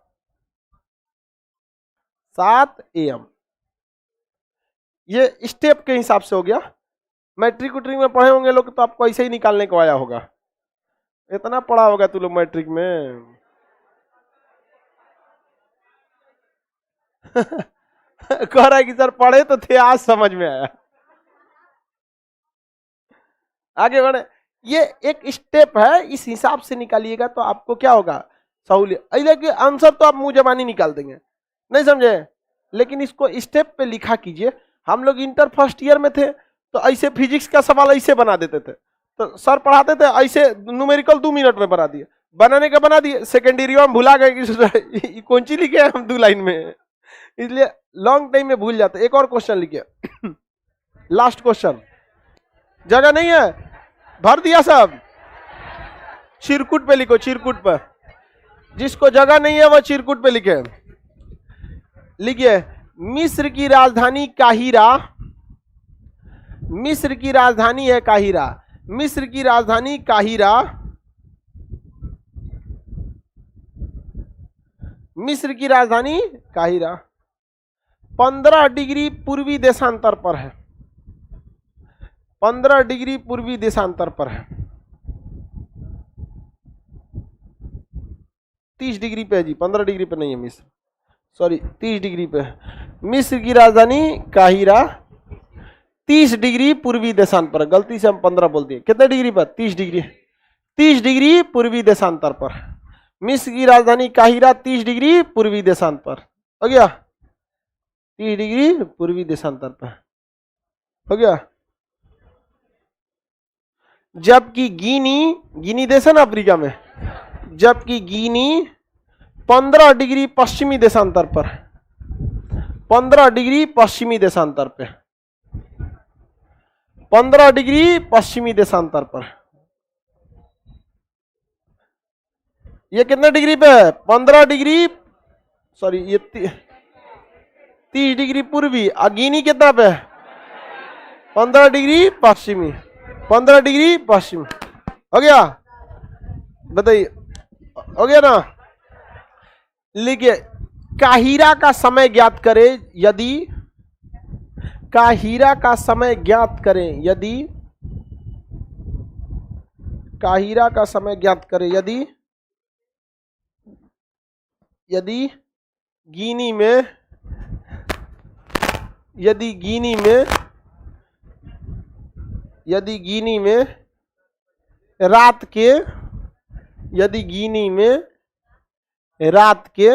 7 AM। ये स्टेप के हिसाब से हो गया। मैट्रिक उट्रिक में पढ़े होंगे लोग तो आपको ऐसे ही निकालने को आया होगा। इतना पढ़ा होगा तू लोग मैट्रिक में। कह रहा है कि सर पढ़े तो थे, आज समझ में आया। आगे बढ़े। ये एक स्टेप है, इस हिसाब से निकालिएगा तो आपको क्या होगा? सहूलियत। ऐसे आंसर तो आप मुंह जबानी निकाल देंगे, नहीं समझे? लेकिन इसको स्टेप पे लिखा कीजिए। हम लोग इंटर फर्स्ट ईयर में थे तो ऐसे फिजिक्स का सवाल ऐसे बना देते थे, तो सर पढ़ाते थे ऐसे न्यूमेरिकल 2 मिनट में बना दिए, बनाने का बना दिए। सेकेंड ईयर में भुला गए कि कौन सी लिखे हम 2 लाइन में, इसलिए लॉन्ग टाइम में भूल जाते। एक और क्वेश्चन लिखिए, लास्ट क्वेश्चन। जगह नहीं है, भर दिया सब। चिरकुट पे लिखो, चिरकुट पर। जिसको जगह नहीं है वो चिरकुट पे लिखे। लिखिए मिस्र की राजधानी काहिरा, मिस्र की राजधानी है काहिरा, मिस्र की राजधानी काहिरा, मिस्र की राजधानी काहिरा 15 डिग्री पूर्वी देशांतर पर है। 15 डिग्री पूर्वी देशांतर पर है। 30 डिग्री पे है जी, 15 डिग्री पे नहीं है मिस्र, सॉरी 30 डिग्री पे है। मिस्र की राजधानी काहिरा 30 डिग्री पूर्वी देशांतर पर, गलती से हम 15 बोल दिए, कितने डिग्री पर? 30 डिग्री, 30 डिग्री पूर्वी देशांतर पर। मिस्र की राजधानी काहिरा 30 डिग्री पूर्वी देशांतर पर, हो गया 30 डिग्री पूर्वी देशांतर पर, हो गया। जबकि गिनी देश है ना अफ्रीका में, जबकि गिनी 15 डिग्री पश्चिमी देशांतर पर, 15 डिग्री पश्चिमी देशांतर पे, 15 डिग्री पश्चिमी देशांतर पर। ये कितने डिग्री पे है? 15 डिग्री, सॉरी ये 30 डिग्री पूर्वी। गिनी कितना पे है? 15 डिग्री पश्चिमी, 15 डिग्री पश्चिम, हो गया? बताइए, हो गया ना? लिखिए, काहिरा का समय ज्ञात करें यदि, काहिरा का समय ज्ञात करें यदि, काहिरा का समय ज्ञात करें यदि, यदि गिनी में, यदि गिनी में, यदि गिनी में रात के, यदि गिनी में रात के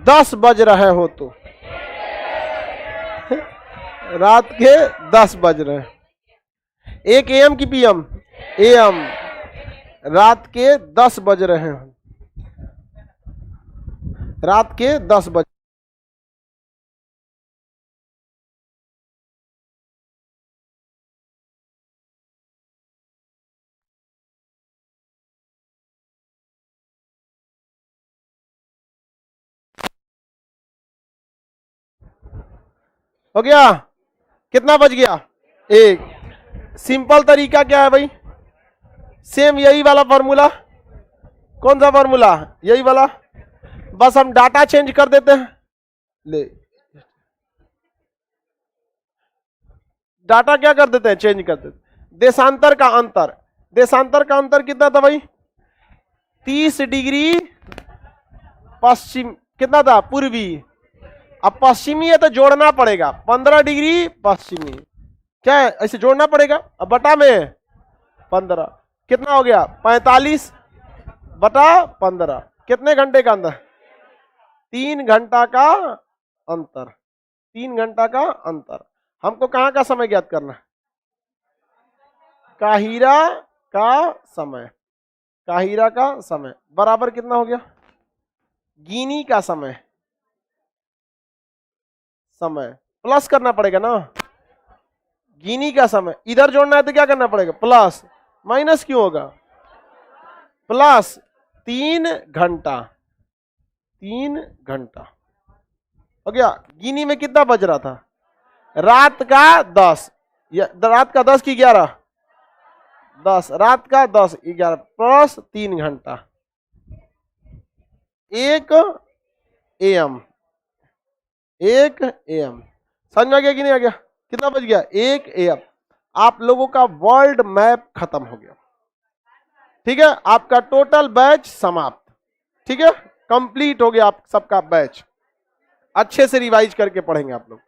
10 बज रहे हो तो, रात के 10 बज रहे, 1 AM की PM, AM, रात के 10 बज रहे हैं, रात के 10 बज, हो गया? कितना बज गया? 1। सिंपल तरीका क्या है भाई? सेम यही वाला फॉर्मूला। कौन सा फॉर्मूला? यही वाला, बस हम डाटा चेंज कर देते हैं। ले, डाटा क्या कर देते हैं? चेंज कर देते हैं। देशांतर का अंतर, देशांतर का अंतर कितना था भाई? 30 डिग्री पश्चिम, कितना था? पूर्वी। अब पश्चिमी है तो जोड़ना पड़ेगा, 15 डिग्री पश्चिमी, क्या है? ऐसे जोड़ना पड़ेगा। अब बटा में 15, कितना हो गया? 45 बटा 15, कितने घंटे का अंतर? 3 घंटा का अंतर, 3 घंटा का अंतर। हमको कहां का समय ज्ञात करना है? काहिरा का समय, काहिरा का समय बराबर कितना हो गया? गिनी का समय, समय प्लस करना पड़ेगा ना, गिनी का समय इधर जोड़ना है तो क्या करना पड़ेगा? प्लस, माइनस क्यों होगा? प्लस 3 घंटा, 3 घंटा, हो गया? गिनी में कितना बज रहा था? रात का 10, रात का 10 की 11, 10, रात का 10, 11 प्लस 3 घंटा, 1 AM, 1 AM। समझ में आ गया कि नहीं आ गया? कितना बज गया? 1 AM। आप लोगों का वर्ल्ड मैप खत्म हो गया, ठीक है? आपका टोटल बैच समाप्त, ठीक है? कंप्लीट हो गया आप सबका बैच। अच्छे से रिवाइज करके पढ़ेंगे आप लोग।